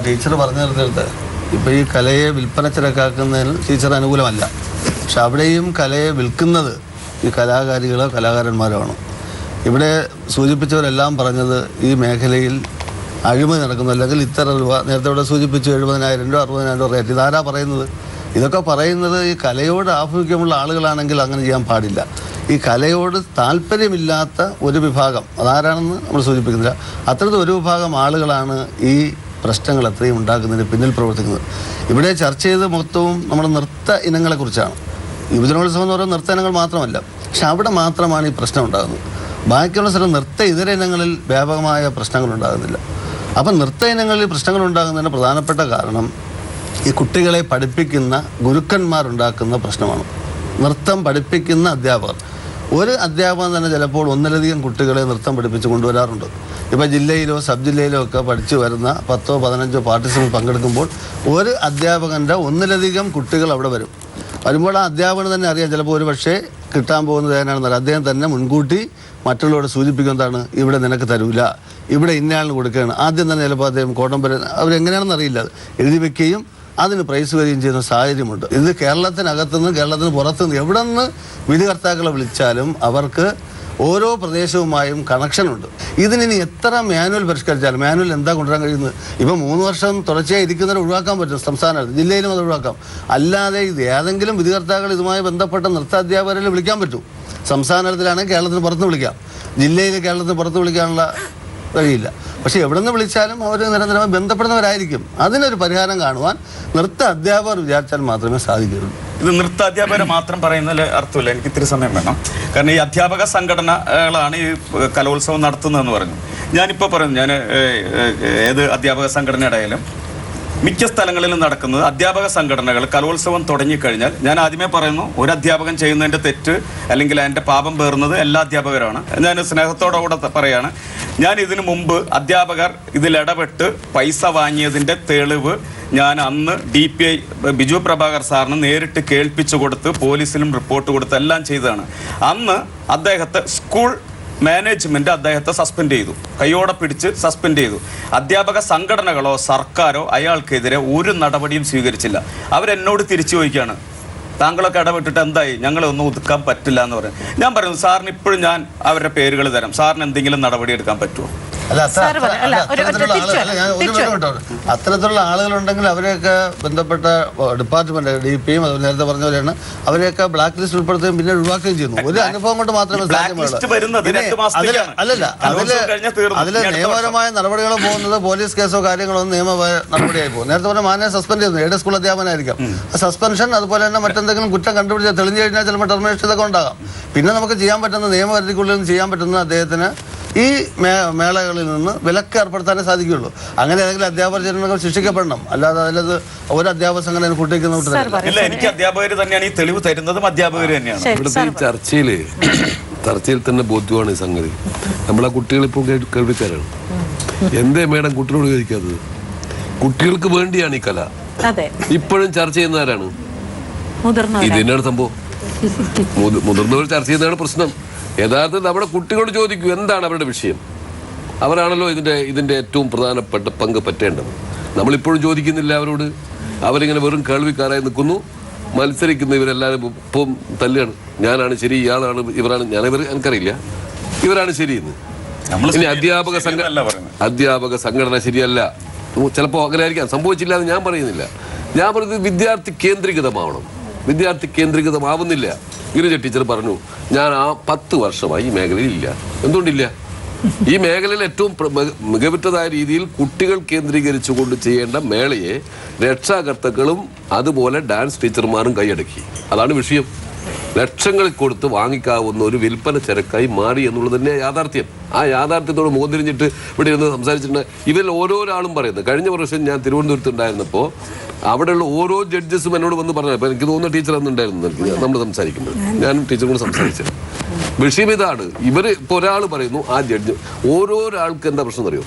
ടീച്ചർ പറഞ്ഞു നിർത്തിയെടുത്ത് ഇപ്പോൾ ഈ കലയെ വിൽപ്പന ചരക്കാക്കുന്നതിന് ടീച്ചർ അനുകൂലമല്ല. പക്ഷെ അവിടെയും കലയെ വിൽക്കുന്നത് ഈ കലാകാരികളോ കലാകാരന്മാരോ ആണ്. ഇവിടെ സൂചിപ്പിച്ചവരെല്ലാം പറഞ്ഞത് ഈ മേഖലയിൽ അഴിമതി നടക്കുന്നു, അല്ലെങ്കിൽ ഇത്ര രൂപ, നേരത്തെ ഇവിടെ സൂചിപ്പിച്ചു 70,000 രൂപ 60,000 രൂപ റേറ്റ്. ഇതാരാ പറയുന്നത്? ഇതൊക്കെ പറയുന്നത് ഈ കലയോട് ആഭിമുഖ്യമുള്ള ആളുകളാണെങ്കിൽ അങ്ങനെ ചെയ്യാൻ പാടില്ല. ഈ കലയോട് താല്പര്യമില്ലാത്ത ഒരു വിഭാഗം, അതാരാണെന്ന് നമ്മൾ സൂചിപ്പിക്കുന്നില്ല, അത്തരത്തിൽ ഒരു വിഭാഗം ആളുകളാണ് ഈ പ്രശ്നങ്ങൾ എത്രയും ഉണ്ടാക്കുന്നതിന് പിന്നിൽ പ്രവർത്തിക്കുന്നത്. ഇവിടെ ചർച്ച ചെയ്ത് മൊത്തവും നമ്മുടെ നൃത്ത ഇനങ്ങളെക്കുറിച്ചാണ്. യുവജനോത്സവം എന്ന് പറയുന്ന നൃത്ത ഇനങ്ങൾ മാത്രമല്ല, പക്ഷെ അവിടെ മാത്രമാണ് ഈ പ്രശ്നം ഉണ്ടാകുന്നത്. ബാക്കിയുള്ള സ്ഥലം നൃത്ത ഇതര ഇനങ്ങളിൽ വ്യാപകമായ പ്രശ്നങ്ങൾ ഉണ്ടാകുന്നില്ല. അപ്പം നൃത്ത ഇനങ്ങളിൽ പ്രശ്നങ്ങൾ ഉണ്ടാകുന്നതിന് പ്രധാനപ്പെട്ട കാരണം ഈ കുട്ടികളെ പഠിപ്പിക്കുന്ന ഗുരുക്കന്മാരുണ്ടാക്കുന്ന പ്രശ്നമാണ്. നൃത്തം പഠിപ്പിക്കുന്ന അധ്യാപകർ, ഒരു അധ്യാപകൻ തന്നെ ചിലപ്പോൾ ഒന്നിലധികം കുട്ടികളെ നൃത്തം പഠിപ്പിച്ച് കൊണ്ടുവരാറുണ്ട്. ഇപ്പോൾ ജില്ലയിലോ സബ് ജില്ലയിലോ ഒക്കെ പഠിച്ചു വരുന്ന 10 or 15 പാർട്ടിസിപ്പൻറ്റ് പങ്കെടുക്കുമ്പോൾ ഒരു അധ്യാപകൻ്റെ ഒന്നിലധികം കുട്ടികൾ അവിടെ വരുമ്പോൾ ആ അധ്യാപകന് തന്നെ അറിയാം ചിലപ്പോൾ ഒരു പക്ഷേ കിട്ടാൻ പോകുന്നത് ഏതാണെന്നറിയാം. അദ്ദേഹം തന്നെ മുൻകൂട്ടി മറ്റുള്ളവരോട് സൂചിപ്പിക്കുന്നതാണ്, ഇവിടെ നിനക്ക് തരൂല, ഇവിടെ ഇന്നയാളിന് കൊടുക്കുകയാണ്. ആദ്യം തന്നെ ചിലപ്പോൾ അദ്ദേഹം കോട്ടമ്പര അവരെങ്ങനെയാണെന്ന് അറിയില്ല എഴുതി വെക്കുകയും അതിന് പ്രൈസ് വരികയും ചെയ്യുന്ന സാഹചര്യമുണ്ട്. ഇത് കേരളത്തിനകത്തുനിന്ന് കേരളത്തിന് പുറത്തുനിന്ന് എവിടെ നിന്ന് വിധികർത്താക്കളെ വിളിച്ചാലും അവർക്ക് ഓരോ പ്രദേശവുമായും കണക്ഷനുണ്ട്. ഇതിനി എത്ര മാനുവൽ പരിഷ്കരിച്ചാലും, മാനുവൽ എന്താ കൊണ്ടുവരാൻ കഴിയുന്നത്? ഇപ്പം 3 വർഷം തുടർച്ചയായി ഇരിക്കുന്നവരെ ഒഴിവാക്കാൻ പറ്റും, സംസ്ഥാനത്ത് ജില്ലയിലും അത് ഒഴിവാക്കാം. അല്ലാതെ ഇത് ഏതെങ്കിലും വിധികർത്താക്കൾ ഇതുമായി ബന്ധപ്പെട്ട നൃത്താധ്യാപകരിൽ വിളിക്കാൻ പറ്റും. സംസ്ഥാന തലത്തിലാണെങ്കിൽ കേരളത്തിന് പുറത്ത് വിളിക്കാം, ജില്ലയിൽ കേരളത്തിന് പുറത്ത് വിളിക്കാനുള്ള കഴിയില്ല. പക്ഷെ എവിടെ നിന്ന് വിളിച്ചാലും അവർ നിരന്തരമായി ബന്ധപ്പെടുന്നവരായിരിക്കും. അതിനൊരു പരിഹാരം കാണുവാൻ നൃത്ത അധ്യാപകർ വിചാരിച്ചാൽ മാത്രമേ സാധിക്കുകയുള്ളൂ.
ഇത് നൃത്ത അധ്യാപകരെ മാത്രം പറയുന്നതിൽ അർത്ഥമില്ല, എനിക്ക് ഇത്തിരി സമയം വേണം. കാരണം ഈ അധ്യാപക സംഘടനകളാണ് ഈ കലോത്സവം നടത്തുന്നതെന്ന് പറഞ്ഞു. ഞാനിപ്പോൾ പറയുന്നു, ഞാൻ ഏത് അധ്യാപക സംഘടനയുടെ ആയാലും മിക്ക സ്ഥലങ്ങളിലും നടക്കുന്നത് അധ്യാപക സംഘടനകൾ കലോത്സവം തുടങ്ങിക്കഴിഞ്ഞാൽ, ഞാൻ ആദ്യമേ പറയുന്നു, ഒരു അധ്യാപകൻ ചെയ്യുന്നതിൻ്റെ തെറ്റ് അല്ലെങ്കിൽ അതിൻ്റെ പാപം പേറുന്നത് എല്ലാ അധ്യാപകരാണ്. ഞാൻ സ്നേഹത്തോടുകൂടെ പറയാണ്, ഞാൻ ഇതിനു മുമ്പ് അധ്യാപകർ ഇതിലിടപെട്ട് പൈസ വാങ്ങിയതിൻ്റെ തെളിവ് ഞാൻ അന്ന് DPI ബിജു പ്രഭാകർ സാറിന് നേരിട്ട് കേൾപ്പിച്ചു കൊടുത്ത് പോലീസിലും റിപ്പോർട്ട് കൊടുത്ത് എല്ലാം ചെയ്തതാണ്. അന്ന് അദ്ദേഹത്തെ സ്കൂൾ മാനേജ്മെന്റ് അദ്ദേഹത്തെ സസ്പെൻഡ് ചെയ്തു, കൈയോടെ പിടിച്ച് സസ്പെൻഡ് ചെയ്തു. അധ്യാപക സംഘടനകളോ സർക്കാരോ അയാൾക്കെതിരെ ഒരു നടപടിയും സ്വീകരിച്ചില്ല. അവരെന്നോട് തിരിച്ചു ചോദിക്കുകയാണ്, താങ്കളൊക്കെ ഇടപെട്ടിട്ട് എന്തായി? ഞങ്ങളെ ഒന്നും ഒതുക്കാൻ പറ്റില്ല എന്ന് പറയും. ഞാൻ പറയുന്നു, സാറിന് ഇപ്പോഴും ഞാൻ അവരുടെ പേരുകൾ തരാം, സാറിന് എന്തെങ്കിലും നടപടി എടുക്കാൻ പറ്റുമോ?
അത്തരത്തിലുള്ള ആളുകളുണ്ടെങ്കിൽ അവരെയൊക്കെ ബന്ധപ്പെട്ട ഡിപ്പാർട്ട്മെന്റ് DPയും അത് നേരത്തെ പറഞ്ഞ പോലെയാണ്, അവരെയൊക്കെ ബ്ലാക്ക് ലിസ്റ്റ് ഉൾപ്പെടുത്തുകയും പിന്നെ ഒഴിവാക്കുകയും ചെയ്യുന്നു. ഒരു അനുഭവം കൊണ്ട് മാത്രമേ അല്ലല്ല അതില് നിയമപരമായ നടപടികളോ പോകുന്നത് പോലീസ് കേസോ കാര്യങ്ങളോ നിയമപര നടപടിയായി പോകും. നേരത്തെ പറഞ്ഞ മാനെ സസ്പെൻഡ് ചെയ്യുന്നു, ഏത് സ്കൂൾ അധ്യാപകനായിരിക്കാം. സസ്പെൻഷൻ അതുപോലെ തന്നെ മറ്റെന്തെങ്കിലും കുറ്റം കണ്ടുപിടിച്ചാൽ തെളിഞ്ഞു കഴിഞ്ഞാൽ ചിലപ്പോൾ ടെർമിനേഷൻ ഇതൊക്കെ ഉണ്ടാകാം. പിന്നെ നമുക്ക് ചെയ്യാൻ പറ്റുന്ന നിയമപരിധിക്കുള്ളിൽ ചെയ്യാൻ പറ്റുന്ന അദ്ദേഹത്തിന് ഈ മേളകളിൽ നിന്ന് വിലക്ക് ഏർപ്പെടുത്താനേ സാധിക്കുകയുള്ളൂ. അങ്ങനെ ഏതെങ്കിലും അധ്യാപക ജനങ്ങൾ ശിക്ഷിക്കപ്പെടണം, അല്ലാതെ അതിലത് ഒരു അധ്യാപക സംഘടന കൂട്ടിക്കുന്ന
എനിക്ക് അധ്യാപകർ തന്നെയാണ് ഈ തെളിവ് തരുന്നതും അധ്യാപകർ തന്നെയാണ്.
ഇവിടുത്തെ ഈ ചർച്ചയിൽ തന്നെ ബോധ്യമാണ് ഈ സംഗതി. നമ്മളെ കുട്ടികൾ ഇപ്പോൾ കേൾവിക്കാരാണ്. എന്തേ മേഡം കുട്ടികളോട് ചോദിക്കാത്തത്? കുട്ടികൾക്ക് വേണ്ടിയാണ് ഈ കല. ഇപ്പോഴും ചർച്ച ചെയ്യുന്നവരാണ്. ഇത് തന്നെയാണ് സംഭവം. മുതിർന്നവർ ചർച്ച ചെയ്യുന്നതാണ് പ്രശ്നം. യഥാർത്ഥത്തിൽ നമ്മുടെ കുട്ടികളോട് ചോദിക്കൂ, എന്താണ് അവരുടെ വിഷയം? അവരാണല്ലോ ഇതിന്റെ ഏറ്റവും പ്രധാനപ്പെട്ട പങ്ക് പറ്റേണ്ടത്. നമ്മളിപ്പോഴും ചോദിക്കുന്നില്ല അവരോട്. അവരിങ്ങനെ വെറും കേൾവിക്കാരായി നിൽക്കുന്നു, മത്സരിക്കുന്ന ഇവരെല്ലാവരും ഇപ്പം തല്ലുകയാണ്. ഞാനാണ് ശരി, ഇയാളാണ്, ഇവരാണ്, എനിക്കറിയില്ല, ഇവരാണ് ശരിയെന്ന്. ഇനി അധ്യാപക സംഘടന ശരിയല്ല, ചിലപ്പോൾ അങ്ങനെ ആയിരിക്കാം, സംഭവിച്ചില്ല എന്ന് ഞാൻ പറയുന്നില്ല. ഞാൻ പറയുന്നത് വിദ്യാർത്ഥി കേന്ദ്രീകൃതമാവണം. വിദ്യാർത്ഥി കേന്ദ്രീകൃതമാവുന്നില്ല. ഗിരിജ ടീച്ചർ പറഞ്ഞു, ഞാൻ 10 വർഷമായി ഈ മേഖലയിൽ ഇല്ല. എന്തുകൊണ്ടില്ല? ഈ മേഖലയിൽ ഏറ്റവും മികവുറ്റതായ രീതിയിൽ കുട്ടികൾ കേന്ദ്രീകരിച്ചുകൊണ്ട് ചെയ്യേണ്ട മേളയെ രക്ഷാകർത്താക്കളും അതുപോലെ ഡാൻസ് ടീച്ചർമാരും കൈയടക്കി. അതാണ് വിഷയം. ലക്ഷങ്ങളിൽ കൊടുത്ത് വാങ്ങിക്കാവുന്ന ഒരു വിൽപ്പന ചരക്കായി മാറി എന്നുള്ളത് തന്നെ യാഥാർത്ഥ്യം. ആ യാഥാർത്ഥ്യത്തോട് മുഖംതിരിഞ്ഞിട്ട് ഇവിടെ ഇരുന്ന് സംസാരിച്ചിട്ടുണ്ട്. ഇവരിൽ ഓരോരാളും പറയുന്നത്, കഴിഞ്ഞ പ്രാവശ്യം ഞാൻ തിരുവനന്തപുരത്ത് ഉണ്ടായിരുന്നപ്പോൾ അവിടെയുള്ള ഓരോ ജഡ്ജസും എന്നോട് വന്ന് പറഞ്ഞു. അപ്പോൾ എനിക്ക് തോന്നുന്ന ടീച്ചർ അന്നുണ്ടായിരുന്നു നമ്മൾ സംസാരിക്കുമ്പോൾ, ഞാനും ടീച്ചറിനോട് സംസാരിച്ചത്. വിഷയം ഇതാണ്. ഇപ്പോൾ ഒരാൾ പറയുന്നു, ആ ജഡ്ജ് ഓരോരാൾക്ക് എന്താ പ്രശ്നം അറിയോ?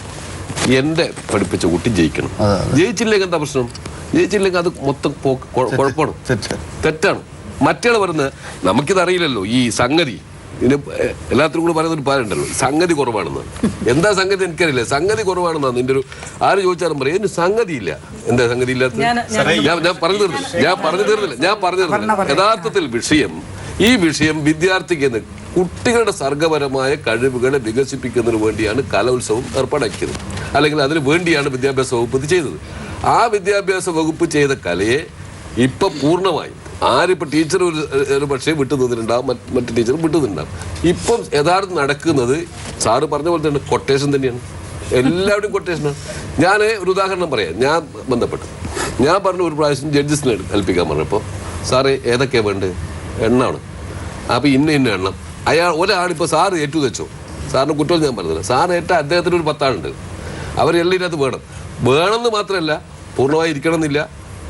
എൻ്റെ പഠിപ്പിച്ച കുട്ടി ജയിക്കണം. ജയിച്ചില്ലെങ്കിൽ എന്താ പ്രശ്നം? ജയിച്ചില്ലെങ്കിൽ അത് മൊത്തം കുഴപ്പമാണ്, തെറ്റാണ്. മറ്റേ പറയുന്നത് നമുക്കിതറിയില്ലല്ലോ ഈ സംഗതി. ഇതിന് എല്ലാത്തിനും കൂടെ പറയുന്ന ഒരു പാരുണ്ടല്ലോ, സംഗതി കുറവാണെന്ന്. എന്താ സംഗതി എനിക്കറിയില്ല. സംഗതി കുറവാണെന്നാണ് നിന്റെ ഒരു ആര് ചോദിച്ചാലും പറയും. ഇതിന് സംഗതിയില്ല. എന്താ സംഗതി ഇല്ലാത്ത? ഞാൻ പറഞ്ഞു തീർന്നില്ല. യഥാർത്ഥത്തിൽ ഈ വിഷയം വിദ്യാർത്ഥിക്ക് കുട്ടികളുടെ സർഗപരമായ കഴിവുകളെ വികസിപ്പിക്കുന്നതിന് വേണ്ടിയാണ് കലോത്സവം ഏർപ്പാടാക്കിയത്, അല്ലെങ്കിൽ അതിന് വേണ്ടിയാണ് വിദ്യാഭ്യാസ വകുപ്പ് ഇത് ചെയ്തത്. ആ വിദ്യാഭ്യാസ വകുപ്പ് ചെയ്ത കലയെ ഇപ്പൊ പൂർണ്ണമായും ആരിപ്പോൾ ടീച്ചർ ഒരു പക്ഷേ വിട്ടു നിന്നിട്ടുണ്ടാവും, മറ്റു ടീച്ചർ വിട്ടു നിന്നിട്ടുണ്ടാവും. ഇപ്പം യഥാർത്ഥം നടക്കുന്നത് സാറ് പറഞ്ഞ പോലെ തന്നെ കൊട്ടേഷൻ തന്നെയാണ്, എല്ലാവരുടെയും കൊട്ടേഷനാണ്. ഞാൻ ഒരു ഉദാഹരണം പറയാം. ഞാൻ പറഞ്ഞു ഒരു പ്രാവശ്യം ജഡ്ജസിനെ ഏൽപ്പിക്കാൻ പറഞ്ഞപ്പോൾ, സാറേ ഏതൊക്കെയാണ് വേണ്ടത്? എണ്ണമാണ്. അപ്പോൾ ഇന്ന എണ്ണം ഒരാളിപ്പോൾ സാറ് ഏറ്റു വെച്ചോ, സാറിന് കുറ്റം ഞാൻ പറഞ്ഞില്ല, സാറ് ഏറ്റ അദ്ദേഹത്തിന് ഒരു 10 ആളുണ്ട്, അവരെല്ലാം ഇതിനകത്ത് വേണമെന്ന് മാത്രമല്ല പൂർണ്ണമായി ഇരിക്കണം എന്നില്ല,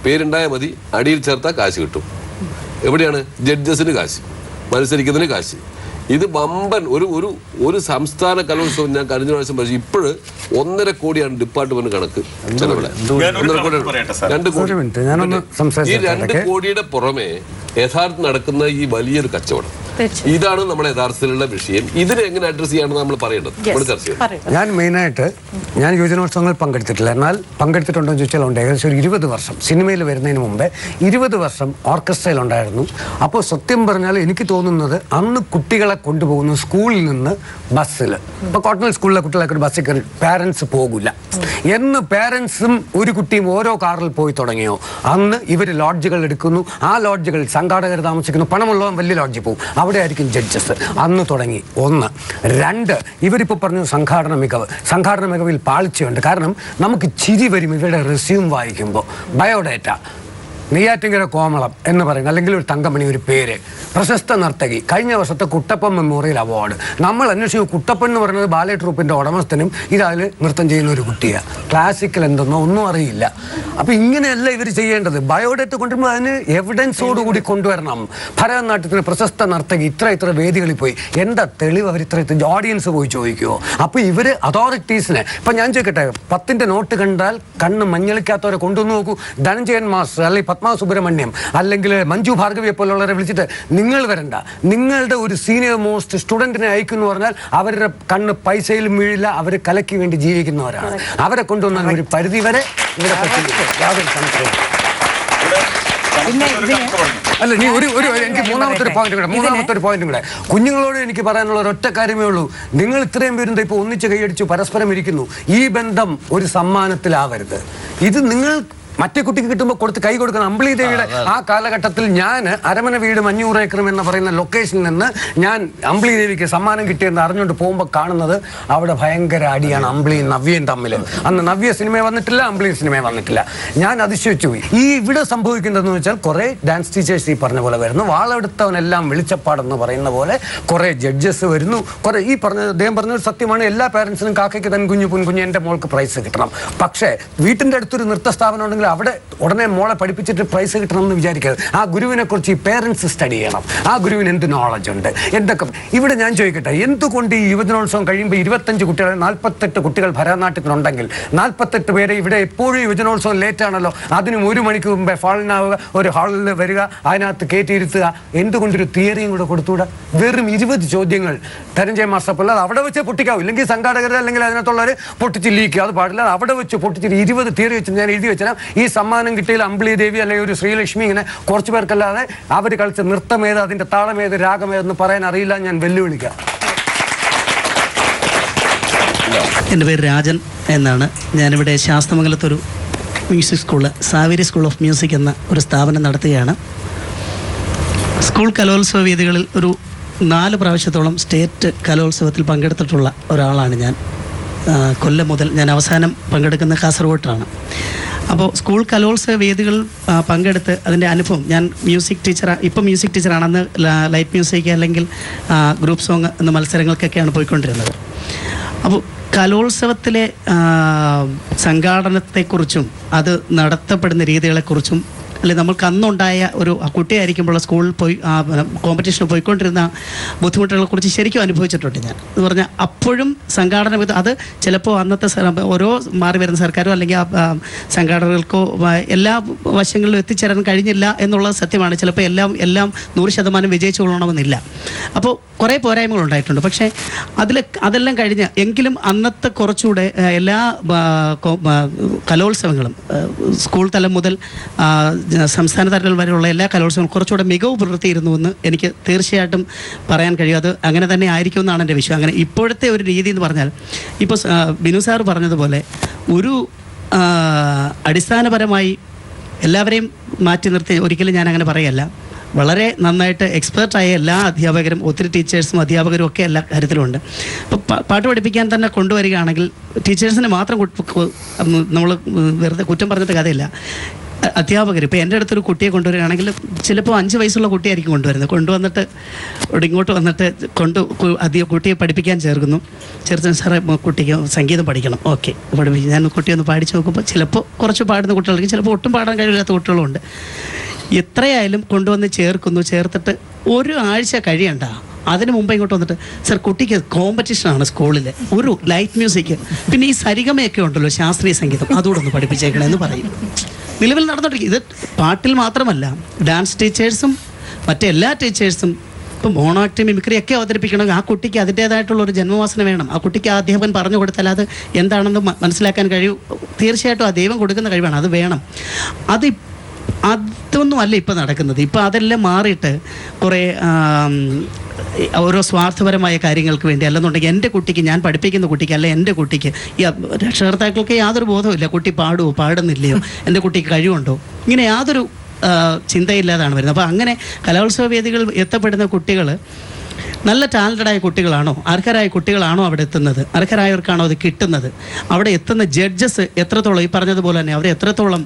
പേരുണ്ടായാൽ മതി, അടിയിൽ ചേർത്താൽ കാശ് കിട്ടും. എവിടെയാണ്? ജഡ്ജസിന് കാശ്, മത്സരിക്കുന്നതിന് കാശ്. ഇത് വമ്പൻ ഒരു സംസ്ഥാന കലോത്സവം ഞാൻ കഴിഞ്ഞ പ്രാവശ്യം പറഞ്ഞു. ഇപ്പോഴ് 1.5 കോടിയാണ് ഡിപ്പാർട്ട്മെന്റ് കണക്ക് ചെലവില്. 2 കോടി. ഈ 2 കോടിയുടെ പുറമെ യഥാർത്ഥം നടക്കുന്ന ഈ വലിയൊരു കച്ചവടം, ഇതാണ് നമ്മുടെ യഥാർത്ഥത്തിലുള്ള വിഷയം. ഇതിനെ എങ്ങനെ അഡ്രസ് ചെയ്യാണെന്ന് നമ്മൾ പറയേണ്ടത്, നമ്മൾ ചർച്ച ചെയ്യാം.
ഞാൻ മെയിനായിട്ട് യുവജനോത്സവങ്ങൾ പങ്കെടുത്തിട്ടില്ല. എന്നാൽ പങ്കെടുത്തിട്ടുണ്ടോ എന്ന് ചോദിച്ചാൽ ഉണ്ട്. ഏകദേശം ഒരു 20 വർഷം സിനിമയിൽ വരുന്നതിന് മുമ്പേ 20 വർഷം ഓർക്കസ്ട്രയിൽ ഉണ്ടായിരുന്നു. അപ്പോൾ സത്യം പറഞ്ഞാൽ എനിക്ക് തോന്നുന്നത് അന്ന് കുട്ടികളെ കൊണ്ടുപോകുന്നു സ്കൂളിൽ നിന്ന് ബസ്സിൽ. ഇപ്പോൾ കോട്ടണൽ സ്കൂളിലെ കുട്ടികളൊക്കെ ഒരു ബസ്സിൽ കയറി പാരൻസ് പോകില്ല എന്ന് പാരൻസും ഒരു കുട്ടിയും ഓരോ കാറിൽ പോയി തുടങ്ങിയോ അന്ന് ഇവർ ലോഡ്ജുകൾ എടുക്കുന്നു. ആ ലോഡ്ജുകളിൽ സംഘാടകർ താമസിക്കുന്നു. പണമുള്ളവൻ വലിയ ലോഡ്ജിൽ പോകും, അവിടെ ആയിരിക്കും ജഡ്ജസ്. അന്ന് തുടങ്ങി 1. 2, ഇവരിപ്പോൾ പറഞ്ഞു സംഘാടന മികവിൽ പാളിച്ചുണ്ട്. കാരണം നമുക്ക് ചിരി വരും ഇവരുടെ റെസ്യൂം വായിക്കുമ്പോൾ. ബയോഡേറ്റ, നെയ്യാറ്റിങ്കര കോമളം എന്ന് പറയുന്നത്, അല്ലെങ്കിൽ ഒരു തങ്കമണി ഒരു പേര്, പ്രശസ്ത നർത്തകി, കഴിഞ്ഞ വർഷത്തെ കുട്ടപ്പൻ മെമ്മോറിയൽ അവാർഡ്. നമ്മൾ അന്വേഷിക്കും കുട്ടപ്പൻ എന്ന് പറയുന്നത് ബാലെ ട്രൂപ്പിൻ്റെ ഉടമസ്ഥനും ഇതിൽ നൃത്തം ചെയ്യുന്ന ഒരു കുട്ടിയാണ്. ക്ലാസിക്കൽ എന്തെന്നോ ഒന്നും അറിയില്ല. അപ്പം ഇങ്ങനെയല്ല ഇവർ ചെയ്യേണ്ടത്. ബയോഡേറ്റ കൊണ്ടുവരുമ്പോൾ അതിന് എവിഡൻസോടുകൂടി കൊണ്ടുവരണം. ഭരതനാട്യത്തിന് പ്രശസ്ത നർത്തകി ഇത്ര വേദികളിൽ പോയി, എന്താ തെളിവ്? അവർ ഇത്ര ഓഡിയൻസ് പോയി ചോദിക്കുമോ? അപ്പോൾ ഇവർ അതോറിറ്റീസിനെ, ഇപ്പം ഞാൻ ചോദിക്കട്ടെ, 10ന്റെ നോട്ട് കണ്ടാൽ കണ്ണ് മഞ്ഞളിക്കാത്തവരെ കൊണ്ടുവന്ന് നോക്കൂ. ധനഞ്ജയൻ മാസ്റ്റർ അല്ലെങ്കിൽ പത്മ സുബ്രഹ്മണ്യം അല്ലെങ്കിൽ മഞ്ജു ഭാർഗവിയെ പോലുള്ളവരെ വിളിച്ചിട്ട് നിങ്ങൾ വരണ്ട, നിങ്ങളുടെ ഒരു സീനിയർ മോസ്റ്റ് സ്റ്റുഡൻറ്റിനെ അയക്കുമെന്ന് പറഞ്ഞാൽ അവരുടെ കണ്ണ് പൈസയിലും വീഴില്ല. അവർ കലയ്ക്ക് വേണ്ടി ജീവിക്കുന്നവരാണ്. അവരെ കൊണ്ടുവന്നാൽ ഒരു പരിധി വരെ ഇവിടെ യാതൊരു സംശയവും. അല്ല, നീ എനിക്ക് മൂന്നാമത്തെ ഒരു പോയിന്റും കൂടെ കുഞ്ഞുങ്ങളോട് എനിക്ക് പറയാനുള്ള ഒരൊറ്റ കാര്യമേ ഉള്ളൂ. നിങ്ങൾ ഇത്രയും പേരും ഇപ്പോൾ ഒന്നിച്ച് കൈയടിച്ചു പരസ്പരം ഇരിക്കുന്നു. ഈ ബന്ധം ഒരു സമ്മാനത്തിലാവരുത്. ഇത് നിങ്ങൾ മറ്റേ കുട്ടിക്ക് കിട്ടുമ്പോൾ കൈ കൊടുക്കണം. അമ്പിളി ദേവിയുടെ ആ കാലഘട്ടത്തിൽ ഞാൻ അരമന വീട് 500 ഏക്കറും എന്ന് പറയുന്ന ലൊക്കേഷനിൽ നിന്ന് ഞാൻ അമ്പിളി ദേവിക്ക് സമ്മാനം കിട്ടിയെന്ന് അറിഞ്ഞുകൊണ്ട് പോകുമ്പോൾ കാണുന്നത് അവിടെ ഭയങ്കര അടിയാണ് അമ്പിളിയും നവ്യയും തമ്മിൽ. അന്ന് നവ്യ സിനിമ വന്നിട്ടില്ല, അമ്പിളി സിനിമ വന്നിട്ടില്ല. ഞാൻ അതിശയിച്ചു പോയി. ഈ ഇവിടെ സംഭവിക്കുന്നതെന്ന് വെച്ചാൽ കുറേ ഡാൻസ് ടീച്ചേഴ്സ് ഈ പറഞ്ഞ പോലെ വരുന്നു, വാളെടുത്തവനെല്ലാം വെളിച്ചപ്പാടെന്ന് പറയുന്ന പോലെ കുറേ ജഡ്ജസ് വരുന്നു. കുറേ ഈ അദ്ദേഹം പറഞ്ഞത് സത്യമാണ്. എല്ലാ പാരൻസിനും കാക്കയ്ക്ക് തൻ കുഞ്ഞു പൊൻകുഞ്ഞ് എൻ്റെ മോൾക്ക് പ്രൈസ് കിട്ടണം. പക്ഷേ വീട്ടിൻ്റെ അടുത്തൊരു നൃത്ത സ്ഥാപനം ഉണ്ടെങ്കിൽ അവിടെ ഉടനെ മോളെ പഠിപ്പിച്ചിട്ട് പ്രൈസ് കിട്ടണം എന്ന് വിചാരിക്കരുത്. ആ ഗുരുവിനെ കുറിച്ച് ഈ പേരൻസ് സ്റ്റഡി ചെയ്യണം. ആ ഗുരുവിന് എന്ത് നോളജ് ഉണ്ട്, എന്തൊക്കെ. ഇവിടെ ഞാൻ ചോദിക്കട്ടെ, എന്തുകൊണ്ട് ഈ യുവജനോത്സവം കഴിയുമ്പോൾ 25 കുട്ടികൾ 48 കുട്ടികൾ ഭരതനാട്യത്തിനുണ്ടെങ്കിൽ 48 പേരെ ഇവിടെ എപ്പോഴും യുവജനോത്സവം ലേറ്റാണല്ലോ, അതിനും 1 മണിക്കൂർ മുമ്പേ ഫാളിനാവുക, ഒരു ഹാളിൽ വരിക, അതിനകത്ത് കയറ്റിയിരുത്തുക. എന്തുകൊണ്ടൊരു തിയറിയും കൂടെ കൊടുത്തുകൂടാ? വെറും 20 ചോദ്യങ്ങൾ ധനഞ്ജയ മാസ്റ്റർ പോലെ അവിടെ വെച്ച് പൊട്ടിക്കാവും. ഇല്ലെങ്കിൽ സംഘാടകർ അല്ലെങ്കിൽ അതിനകത്തുള്ളവർ പൊട്ടിച്ച് ലീക്കുക, അത് പാടില്ല. അവിടെ വെച്ച് പൊട്ടിച്ചിട്ട് 20 തിയറി വെച്ച് ഞാൻ എഴുതി വെച്ചാൽ ഈ സമ്മാനം കിട്ടിയില്ല അമ്പിളി ദേവി അല്ലെങ്കിൽ ഒരു ശ്രീലക്ഷ്മി, ഇങ്ങനെ കുറച്ച് പേർക്കല്ലാതെ അവർ കളിച്ച നൃത്തമേത്, അതിന്റെ താളമേത്, രാഗമേതെന്ന് പറയാൻ അറിയില്ല. ഞാൻ വെല്ലുവിളിക്കാം.
എൻ്റെ പേര് രാജൻ എന്നാണ്. ഞാനിവിടെ ശാസ്തമംഗലത്തൊരു music school, Saveri school of music എന്ന ഒരു സ്ഥാപനം നടത്തുകയാണ്. സ്കൂൾ കലോത്സവ വേദികളിൽ ഒരു 4 പ്രാവശ്യത്തോളം സ്റ്റേറ്റ് കലോത്സവത്തിൽ പങ്കെടുത്തിട്ടുള്ള ഒരാളാണ് ഞാൻ. കൊല്ലം മുതൽ ഞാൻ അവസാനം പങ്കെടുക്കുന്ന കാസർഗോട്ടാണ്. അപ്പോൾ സ്കൂൾ കലോത്സവ വേദികളിൽ പങ്കെടുത്ത് അതിൻ്റെ അനുഭവം, ഞാൻ മ്യൂസിക് ടീച്ചറാണ്. അന്ന് ലൈറ്റ് മ്യൂസിക് അല്ലെങ്കിൽ ഗ്രൂപ്പ് സോങ് എന്ന മത്സരങ്ങൾക്കൊക്കെയാണ് പോയിക്കൊണ്ടിരുന്നത്. അപ്പോൾ കലോത്സവത്തിലെ സംഘാടനത്തെക്കുറിച്ചും അത് നടത്തപ്പെടുന്ന രീതികളെക്കുറിച്ചും, അല്ലെങ്കിൽ നമ്മൾക്ക് അന്നുണ്ടായ ഒരു കുട്ടിയായിരിക്കുമ്പോൾ സ്കൂളിൽ പോയി കോമ്പറ്റീഷന് പോയിക്കൊണ്ടിരുന്ന ബുദ്ധിമുട്ടുകളെക്കുറിച്ച് ശരിക്കും അനുഭവിച്ചിട്ടുണ്ട് ഞാൻ. എന്ന് പറഞ്ഞാൽ അപ്പോഴും സംഘാടന അത് ചിലപ്പോൾ അന്നത്തെ ഓരോ മാറി വരുന്ന സർക്കാരോ അല്ലെങ്കിൽ സംഘാടകർക്കോ എല്ലാ വശങ്ങളിലും എത്തിച്ചേരാൻ കഴിഞ്ഞില്ല എന്നുള്ളത് സത്യമാണ്. ചിലപ്പോൾ എല്ലാം 100% വിജയിച്ചു കൊള്ളണമെന്നില്ല. അപ്പോൾ കുറേ പോരായ്മകൾ ഉണ്ടായിട്ടുണ്ട്. പക്ഷേ അതെല്ലാം കഴിഞ്ഞ് എങ്കിലും അന്നത്തെ കുറച്ചുകൂടെ എല്ലാ കലോത്സവങ്ങളും സ്കൂൾ തലം മുതൽ സംസ്ഥാന തലത്തിൽ വരെയുള്ള എല്ലാ കലോത്സവങ്ങളും കുറച്ചുകൂടെ മികവ് പുലർത്തിയിരുന്നു എന്ന് എനിക്ക് തീർച്ചയായിട്ടും പറയാൻ കഴിയും. അത് അങ്ങനെ തന്നെ ആയിരിക്കുമെന്നാണ് എൻ്റെ വിശ്വാസം. അങ്ങനെ ഇപ്പോഴത്തെ ഒരു രീതി എന്ന് പറഞ്ഞാൽ ഇപ്പോൾ ബിനു സാർ പറഞ്ഞതുപോലെ ഒരു അടിസ്ഥാനപരമായി എല്ലാവരെയും മാറ്റി നിർത്തി ഒരിക്കലും ഞാൻ അങ്ങനെ പറയല്ല. വളരെ നന്നായിട്ട് എക്സ്പേർട്ടായ എല്ലാ അധ്യാപകരും, ഒത്തിരി ടീച്ചേഴ്സും അധ്യാപകരും ഒക്കെ എല്ലാ കാര്യത്തിലുമുണ്ട്. ഇപ്പോൾ പാട്ട് പഠിപ്പിക്കാൻ തന്നെ കൊണ്ടുവരികയാണെങ്കിൽ ടീച്ചേഴ്സിന് മാത്രം നമ്മൾ വെറുതെ കുറ്റം പറഞ്ഞിട്ട് കഥയില്ല. അധ്യാപകർ ഇപ്പോൾ എൻ്റെ അടുത്തൊരു കുട്ടിയെ കൊണ്ടുവരികയാണെങ്കിൽ ചിലപ്പോൾ 5 വയസ്സുള്ള കുട്ടിയായിരിക്കും കൊണ്ടുവന്നിട്ട് ഇങ്ങോട്ട് വന്നിട്ട് കുട്ടിയെ പഠിപ്പിക്കാൻ ചേർക്കുന്നു. സാറേ കുട്ടിക്ക് സംഗീതം പഠിക്കണം, ഓക്കെ പഠിപ്പിക്കും. ഞാൻ കുട്ടിയെ ഒന്ന് പാടിച്ച് നോക്കുമ്പോൾ ചിലപ്പോൾ കുറച്ച് പാടുന്ന കുട്ടികൾക്ക്, ചിലപ്പോൾ ഒട്ടും പാടാൻ കഴിയില്ലാത്ത കുട്ടികളുമുണ്ട്. എത്രയായാലും കൊണ്ടുവന്ന് ചേർത്തിട്ട് ഒരു ആഴ്ച കഴിയണ്ട, അതിന് മുമ്പ് ഇങ്ങോട്ട് വന്നിട്ട് സർ കുട്ടിക്ക് കോമ്പറ്റീഷനാണ് സ്കൂളിൽ, ഒരു ലൈറ്റ് മ്യൂസിക്, പിന്നെ ഈ സരിഗമയൊക്കെ ഉണ്ടല്ലോ ശാസ്ത്രീയ സംഗീതം, അതുകൂടെ ഒന്ന് പഠിപ്പിച്ചേക്കണമെന്ന് പറയും. നിലവിൽ നടന്നുകൊണ്ടിരിക്കും. ഇത് പാട്ടിൽ മാത്രമല്ല, ഡാൻസ് ടീച്ചേഴ്സും മറ്റെല്ലാ ടീച്ചേഴ്സും ഇപ്പം മോണോ ആക്ട്, മിമിക്രി ഒക്കെ അവതരിപ്പിക്കണമെങ്കിൽ ആ കുട്ടിക്ക് അതിൻ്റേതായിട്ടുള്ള ഒരു ജന്മവാസന വേണം. ആ കുട്ടിക്ക് ആ അധ്യാപകൻ പറഞ്ഞു കൊടുത്താൽ അത് എന്താണെന്ന് മനസ്സിലാക്കാൻ കഴിയും. തീർച്ചയായിട്ടും ആ ദൈവം കൊടുക്കുന്ന കഴിവാണ്, അത് വേണം. അതൊന്നും അല്ല ഇപ്പം നടക്കുന്നത്. ഇപ്പം അതെല്ലാം മാറിയിട്ട് കുറേ ഓരോ സ്വാർത്ഥപരമായ കാര്യങ്ങൾക്ക് വേണ്ടി, അല്ലെന്നുണ്ടെങ്കിൽ എൻ്റെ കുട്ടിക്ക്, ഞാൻ പഠിപ്പിക്കുന്ന കുട്ടിക്ക്, അല്ല എൻ്റെ കുട്ടിക്ക്, ഈ രക്ഷകർത്താക്കൾക്ക് യാതൊരു ബോധവുമില്ല കുട്ടി പാടുമോ പാടുന്നില്ലയോ, എൻ്റെ കുട്ടിക്ക് കഴിവുണ്ടോ, ഇങ്ങനെ യാതൊരു ചിന്തയില്ലാതാണ് വരുന്നത്. അപ്പോൾ അങ്ങനെ കലോത്സവ വേദികൾ എത്തപ്പെടുന്ന കുട്ടികൾ നല്ല ടാലൻറ്റഡായ കുട്ടികളാണോ, അർഹരായ കുട്ടികളാണോ അവിടെ എത്തുന്നത്, അർഹരായവർക്കാണോ അത് കിട്ടുന്നത്, അവിടെ എത്തുന്ന ജഡ്ജസ് എത്രത്തോളം, ഈ പറഞ്ഞതുപോലെ തന്നെ അവർ എത്രത്തോളം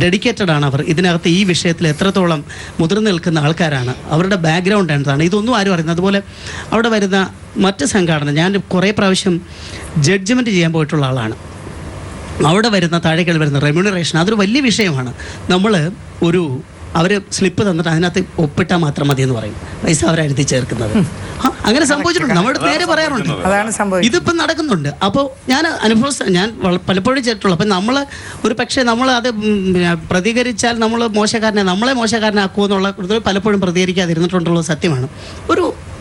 ഡെഡിക്കേറ്റഡ് ആണ്, അവർ ഇതിനകത്ത് ഈ വിഷയത്തിൽ എത്രത്തോളം മുതിർന്നു നിൽക്കുന്ന ആൾക്കാരാണ്, അവരുടെ ബാക്ക്ഗ്രൗണ്ട് എന്താണ്, ഇതൊന്നും ആരും അറിയുന്നത്. അതുപോലെ അവിടെ വരുന്ന മറ്റ് സംഘാടന, ഞാൻ കുറേ പ്രാവശ്യം ജഡ്ജ്മെൻറ്റ് ചെയ്യാൻ പോയിട്ടുള്ള ആളാണ്. അവിടെ വരുന്ന താഴേക്കൾ വരുന്ന റെമ്യൂണറേഷൻ, അതൊരു വലിയ വിഷയമാണ്. നമ്മൾ അവർ സ്ലിപ്പ് തന്നിട്ട് അതിനകത്ത് ഒപ്പിട്ടാൽ മാത്രം മതി എന്ന് പറയും, പൈസ അവരെഴുതി ചേർക്കുന്നത്. അങ്ങനെ സംഭവിച്ചിട്ടുണ്ട്, നമ്മുടെ നേരെ പറയാറുണ്ട്. ഇതിപ്പം നടക്കുന്നുണ്ട്. അപ്പോൾ ഞാൻ പലപ്പോഴും ചെയ്തിട്ടുള്ളൂ. അപ്പം നമ്മൾ ഒരു പക്ഷേ നമ്മൾ അത് പ്രതികരിച്ചാൽ നമ്മളെ മോശക്കാരനാക്കുമോ എന്നുള്ള പലപ്പോഴും പ്രതികരിക്കാതിരുന്നിട്ടുണ്ടുള്ളത് സത്യമാണ്.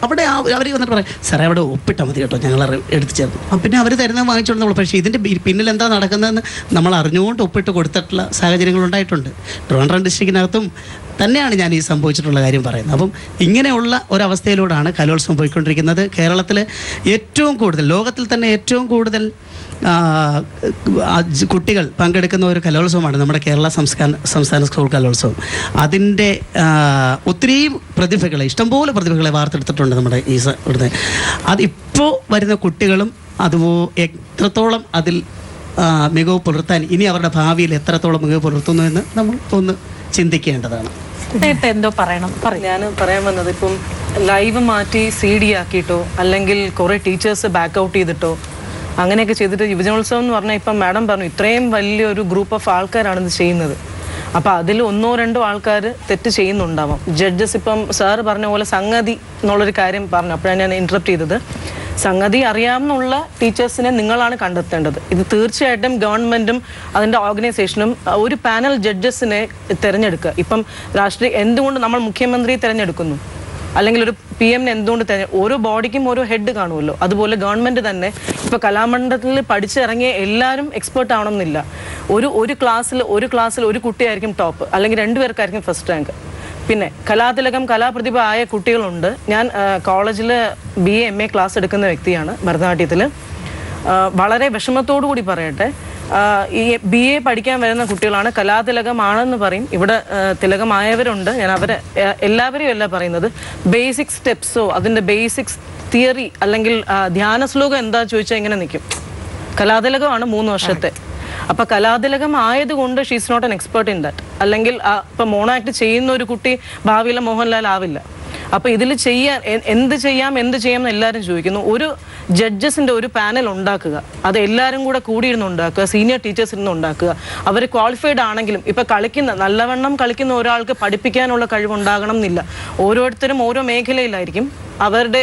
അവിടെ അവർ വന്നിട്ട് പറയും സാറേ അവിടെ ഒപ്പിട്ടാൽ മതി കേട്ടോ, ഞങ്ങൾ എടുത്തു ചേർക്കും. പിന്നെ അവർ തരുന്നത് വാങ്ങിച്ചുകൊണ്ട് നമ്മൾ, പക്ഷേ ഇതിൻ്റെ പിന്നിൽ എന്താ നടക്കുന്നതെന്ന് നമ്മൾ അറിഞ്ഞുകൊണ്ട് ഒപ്പിട്ട് കൊടുത്തിട്ടുള്ള സാഹചര്യങ്ങളുണ്ടായിട്ടുണ്ട്. ട്രിവാൻഡ്രം ഡിസ്ട്രിക്റ്റിനകത്തും തന്നെയാണ് ഞാൻ ഈ സംഭവിച്ചിട്ടുള്ള കാര്യം പറയുന്നത്. അപ്പം ഇങ്ങനെയുള്ള ഒരവസ്ഥയിലൂടെയാണ് കലോത്സവം പോയിക്കൊണ്ടിരിക്കുന്നത്. കേരളത്തിൽ ഏറ്റവും കൂടുതൽ, ലോകത്തിൽ തന്നെ ഏറ്റവും കൂടുതൽ കുട്ടികൾ പങ്കെടുക്കുന്ന ഒരു കലോത്സവമാണ് നമ്മുടെ കേരള സംസ്ഥാന സ്കൂൾ കലോത്സവം. അതിൻ്റെ ഒത്തിരി പ്രതിഭകളെ, ഇഷ്ടംപോലെ പ്രതിഭകളെ വാർത്തെടുത്തിട്ടുണ്ട് നമ്മുടെ ഈ ഇവിടുത്തെ. അതിപ്പോൾ വരുന്ന കുട്ടികളും എത്രത്തോളം അതിൽ മികവ് പുലർത്താൻ, ഇനി അവരുടെ ഭാവിയിൽ എത്രത്തോളം മികവ് പുലർത്തുന്നു എന്ന് നമ്മൾ ഒന്ന് ചിന്തിക്കേണ്ടതാണ്.
എന്തോ പറയണം.
ഞാൻ പറയാൻ വന്നത്, ഇപ്പം ലൈവ് മാറ്റി CD ആക്കിയിട്ടോ അല്ലെങ്കിൽ കുറേ ടീച്ചേഴ്സ് ബാക്ക് ഔട്ട് ചെയ്തിട്ടോ അങ്ങനെയൊക്കെ ചെയ്തിട്ട് യുവജനോത്സവം എന്ന് പറഞ്ഞാൽ ഇപ്പം മാഡം പറഞ്ഞു ഇത്രയും വലിയൊരു ഗ്രൂപ്പ് ഓഫ് ആൾക്കാരാണ് ഇത് ചെയ്യുന്നത്. അപ്പോൾ അതിൽ 1-2 ആൾക്കാർ തെറ്റ് ചെയ്യുന്നുണ്ടാവാം. ജഡ്ജസ് ഇപ്പം സാറ് പറഞ്ഞ പോലെ സംഗതി എന്നുള്ളൊരു കാര്യം പറഞ്ഞു, അപ്പോഴാണ് ഞാൻ ഇൻറ്ററപ്റ്റ് ചെയ്തത്. സംഗതി അറിയാമെന്നുള്ള ടീച്ചേഴ്സിനെ നിങ്ങളാണ് കണ്ടെത്തേണ്ടത്. ഇത് തീർച്ചയായിട്ടും ഗവൺമെൻറ്റും അതിൻ്റെ ഓർഗനൈസേഷനും ഒരു പാനൽ ജഡ്ജസിനെ തിരഞ്ഞെടുക്കുക. ഇപ്പം എന്തുകൊണ്ട് നമ്മൾ മുഖ്യമന്ത്രിയെ തിരഞ്ഞെടുക്കുന്നു, അല്ലെങ്കിൽ ഒരു PM എന്തുകൊണ്ട് ഓരോ ബോഡിക്കും ഓരോ ഹെഡ് കാണുമല്ലോ, അതുപോലെ ഗവൺമെൻറ് തന്നെ ഇപ്പോൾ കലാമണ്ഡലത്തിൽ പഠിച്ചിറങ്ങിയ എല്ലാവരും എക്സ്പേർട്ട് ആവണമെന്നില്ല. ഒരു ക്ലാസ്സിൽ ഒരു കുട്ടിയായിരിക്കും ടോപ്പ്, അല്ലെങ്കിൽ 2 പേർക്കായിരിക്കും ഫസ്റ്റ് റാങ്ക്. പിന്നെ കലാതിലകം, കലാപ്രതിഭ ആയ കുട്ടികളുണ്ട്. ഞാൻ കോളേജിൽ BA MA ക്ലാസ് എടുക്കുന്ന വ്യക്തിയാണ് ഭരതനാട്യത്തിൽ. വളരെ വിഷമത്തോടു കൂടി പറയട്ടെ, ഈ BA പഠിക്കാൻ വരുന്ന കുട്ടികളാണ് കലാതിലകമാണെന്ന് പറയും. ഇവിടെ തിലകമായവരുണ്ട്, ഞാൻ എല്ലാവരെയും അല്ല പറയുന്നത്. ബേസിക് സ്റ്റെപ്സോ അതിൻ്റെ ബേസിക്സ് തിയറി അല്ലെങ്കിൽ ധ്യാന ശ്ലോകം എന്താ ചോദിച്ചാൽ ഇങ്ങനെ നിൽക്കും. കലാതിലകമാണ് 3 വർഷത്തെ. അപ്പോൾ കലാതിലകം ആയതുകൊണ്ട് she's not an expert in that. അല്ലെങ്കിൽ ഇപ്പം മോണോ ആക്ട് ചെയ്യുന്ന ഒരു കുട്ടി ഭാവിയിലെ മോഹൻലാൽ ആവില്ല. അപ്പോൾ ഇതിൽ എന്ത് ചെയ്യാം എന്ന് എല്ലാവരും ചോദിക്കുന്നു. ഒരു ജഡ്ജസിൻ്റെ ഒരു പാനൽ ഉണ്ടാക്കുക, അത് എല്ലാവരും കൂടെ കൂടിയിരുന്ന് ഉണ്ടാക്കുക, സീനിയർ ടീച്ചേഴ്സ് ഇരുന്ന് ഉണ്ടാക്കുക. അവർ ക്വാളിഫൈഡ് ആണെങ്കിലും ഇപ്പം നല്ലവണ്ണം കളിക്കുന്ന ഒരാൾക്ക് പഠിപ്പിക്കാനുള്ള കഴിവുണ്ടാകണം എന്നില്ല. ഓരോരുത്തരും ഓരോ മേഖലയിലായിരിക്കും അവരുടെ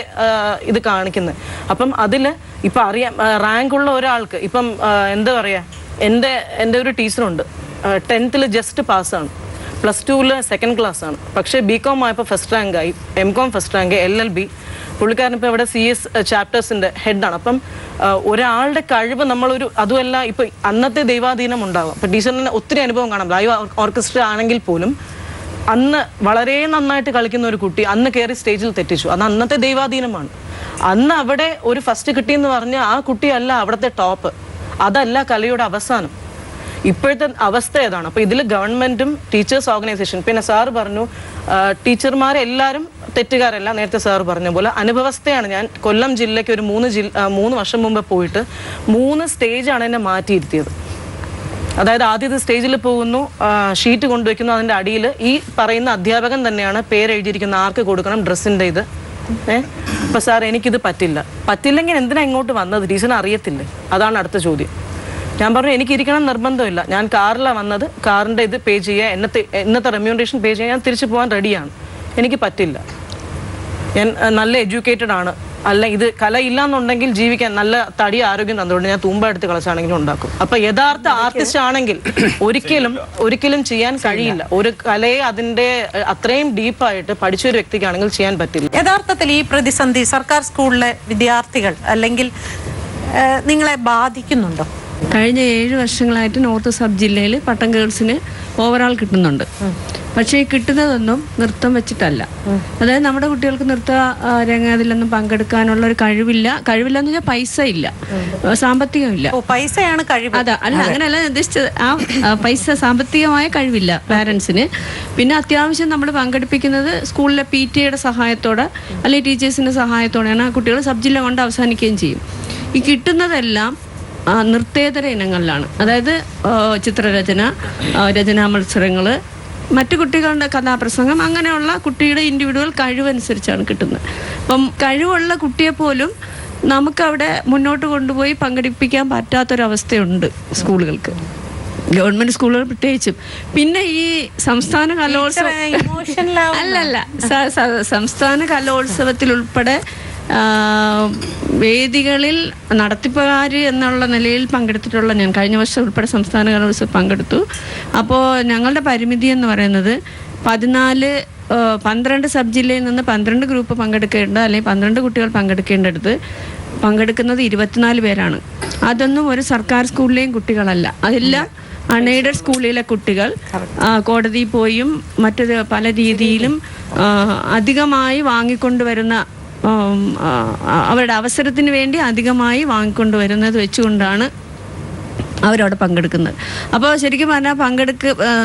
ഇത് കാണിക്കുന്നത്. അപ്പം അതിൽ ഇപ്പം അറിയാം, റാങ്കുള്ള ഒരാൾക്ക് ഇപ്പം എന്താ പറയുക, എൻ്റെ ഒരു ടീച്ചറുണ്ട് 10th ജസ്റ്റ് പാസ്സാണ്. +2 സെക്കൻഡ് ക്ലാസ് ആണ്. പക്ഷേ BCom ആയപ്പോൾ ഫസ്റ്റ് റാങ്ക് ആയി, MCom ഫസ്റ്റ് റാങ്ക്, LLB. പുള്ളിക്കാരൻ ഇപ്പോൾ ഇവിടെ CS ചാപ്റ്റേഴ്സിൻ്റെ ഹെഡാണ്. അപ്പം ഒരാളുടെ കഴിവ് നമ്മളൊരു അതുമല്ല ഇപ്പോൾ അന്നത്തെ ദൈവാധീനം ഉണ്ടാകും. അപ്പോൾ ടീച്ചറിന് ഒത്തിരി അനുഭവം കാണാം. ലൈവ് ഓർക്കസ്ട്ര ആണെങ്കിൽ പോലും അന്ന് വളരെ നന്നായിട്ട് കളിക്കുന്ന ഒരു കുട്ടി അന്ന് കയറി സ്റ്റേജിൽ തെറ്റിച്ചു. അത് അന്നത്തെ ദൈവാധീനമാണ്. അന്ന് അവിടെ ഒരു ഫസ്റ്റ് കിട്ടിയെന്ന് പറഞ്ഞാൽ ആ കുട്ടിയല്ല അവിടുത്തെ ടോപ്പ്, അതല്ല കലയുടെ അവസാനം. ഇപ്പോഴത്തെ അവസ്ഥ ഏതാണ്? അപ്പോൾ ഇതിൽ ഗവൺമെൻറ്റും ടീച്ചേഴ്സ് ഓർഗനൈസേഷൻ, പിന്നെ സാറ് പറഞ്ഞു ടീച്ചർമാരെല്ലാവരും തെറ്റുകാരല്ല. നേരത്തെ സാറ് പറഞ്ഞ പോലെ അനുഭവസ്ഥയാണ്. ഞാൻ കൊല്ലം ജില്ലയ്ക്ക് ഒരു 3 വർഷം മുമ്പ് പോയിട്ട് 3 സ്റ്റേജാണ് എന്നെ മാറ്റിയിരുത്തിയത്. അതായത് ആദ്യത്തെ സ്റ്റേജിൽ പോകുന്നു, ഷീറ്റ് കൊണ്ടുവയ്ക്കുന്നു, അതിൻ്റെ അടിയിൽ ഈ പറയുന്ന അധ്യാപകൻ തന്നെയാണ് പേരെഴുതിയിരിക്കുന്ന ആർക്ക് കൊടുക്കണം ഡ്രസ്സിൻ്റെ ഇത്. അപ്പോൾ സാർ എനിക്കിത് പറ്റില്ലെങ്കിൽ എന്തിനാ ഇങ്ങോട്ട് വന്നത്, ടീച്ചറിന് അറിയത്തില്ലേ? അതാണ് അടുത്ത ചോദ്യം. ഞാൻ പറഞ്ഞു എനിക്കിരിക്കണം നിർബന്ധമില്ല, ഞാൻ കാറിലാണ് വന്നത്, കാറിൻ്റെ ഇത് പേ ചെയ്യുക, ഇന്നത്തെ റെമ്യൂണറേഷൻ പേ ചെയ്യാൻ ഞാൻ തിരിച്ചു പോകാൻ റെഡിയാണ്, എനിക്ക് പറ്റില്ല, ഞാൻ നല്ല എഡ്യൂക്കേറ്റഡ് ആണ്, അല്ല ഇത് കലയില്ലാന്നുണ്ടെങ്കിൽ ജീവിക്കാൻ നല്ല തടി ആരോഗ്യം തന്നുകൊണ്ട് ഞാൻ തൂമ്പ എടുത്ത് കളച്ചാണെങ്കിലും ഉണ്ടാക്കും. അപ്പൊ യഥാർത്ഥ ആർട്ടിസ്റ്റ് ആണെങ്കിൽ ഒരിക്കലും ചെയ്യാൻ കഴിയില്ല. ഒരു കലയെ അതിന്റെ അത്രയും ഡീപ്പായിട്ട് പഠിച്ചൊരു വ്യക്തിക്കാണെങ്കിൽ ചെയ്യാൻ പറ്റില്ല.
യഥാർത്ഥത്തിൽ ഈ പ്രതിസന്ധി സർക്കാർ സ്കൂളിലെ വിദ്യാർത്ഥികൾ അല്ലെങ്കിൽ നിങ്ങളെ ബാധിക്കുന്നുണ്ടോ?
കഴിഞ്ഞ 7 വർഷങ്ങളായിട്ട് നോർത്ത് സബ് ജില്ലയിൽ പട്ടം ഗേൾസിന് ഓവറാൾ കിട്ടുന്നുണ്ട്. പക്ഷേ ഈ കിട്ടുന്നതൊന്നും നൃത്തം വെച്ചിട്ടല്ല. അതായത് നമ്മുടെ കുട്ടികൾക്ക് നൃത്ത രംഗത്തിലൊന്നും പങ്കെടുക്കാനുള്ള ഒരു കഴിവില്ല എന്ന് വെച്ചാൽ പൈസ ഇല്ല, സാമ്പത്തികമില്ല.
പൈസയാണ് കഴിവ്.
അതാ അല്ല, അങ്ങനെയല്ല ഉദ്ദേശിച്ചത്. ആ പൈസ, സാമ്പത്തികമായ കഴിവില്ല പാരൻസിന്. പിന്നെ അത്യാവശ്യം നമ്മൾ പങ്കെടുപ്പിക്കുന്നത് സ്കൂളിലെ PTA സഹായത്തോടെ അല്ലെങ്കിൽ ടീച്ചേഴ്സിന്റെ സഹായത്തോടെയാണ്. ആ കുട്ടികൾ സബ് ജില്ല കൊണ്ട് അവസാനിക്കുകയും ചെയ്യും. ഈ കിട്ടുന്നതെല്ലാം നൃത്തേതര ഇനങ്ങളിലാണ്. അതായത് ചിത്രരചന, രചനാ മത്സരങ്ങൾ, മറ്റു കുട്ടികളുടെ കഥാപ്രസംഗം, അങ്ങനെയുള്ള കുട്ടിയുടെ ഇൻഡിവിജ്വൽ കഴിവനുസരിച്ചാണ് കിട്ടുന്നത്. അപ്പം കഴിവുള്ള കുട്ടിയെ പോലും നമുക്കവിടെ മുന്നോട്ട് കൊണ്ടുപോയി പങ്കെടുപ്പിക്കാൻ പറ്റാത്തൊരവസ്ഥയുണ്ട് സ്കൂളുകൾക്ക്, ഗവൺമെന്റ് സ്കൂളുകൾ പ്രത്യേകിച്ചും. പിന്നെ ഈ സംസ്ഥാന കലോത്സവം അല്ലല്ല സംസ്ഥാന കലോത്സവത്തിൽ ഉൾപ്പെടെ വേദികളിൽ നടത്തിപ്പുകാർ എന്നുള്ള നിലയിൽ പങ്കെടുത്തിട്ടുള്ള ഞാൻ കഴിഞ്ഞ വർഷം ഉൾപ്പെടെ സംസ്ഥാന കലോത്സവം പങ്കെടുത്തു. അപ്പോൾ ഞങ്ങളുടെ പരിമിതി എന്ന് പറയുന്നത് 12 സബ് ജില്ലയിൽ നിന്ന് 12 ഗ്രൂപ്പ് പങ്കെടുക്കേണ്ട അല്ലെങ്കിൽ 12 കുട്ടികൾ പങ്കെടുക്കേണ്ടടുത്ത് പങ്കെടുക്കുന്നത് 24 പേരാണ്. അതൊന്നും ഒരു സർക്കാർ സ്കൂളിലെയും കുട്ടികളല്ല, അതെല്ലാം അൺഎയ്ഡഡ് സ്കൂളിലെ കുട്ടികൾ കോടതിയിൽ പോയും മറ്റൊരു പല രീതിയിലും അധികമായി വാങ്ങിക്കൊണ്ടുവരുന്ന, അവരുടെ അവസരത്തിന് വേണ്ടി അധികമായി വാങ്ങിക്കൊണ്ടുവരുന്നത് വെച്ചുകൊണ്ടാണ് അവരവിടെ പങ്കെടുക്കുന്നത്. അപ്പോൾ ശരിക്കും പറഞ്ഞാൽ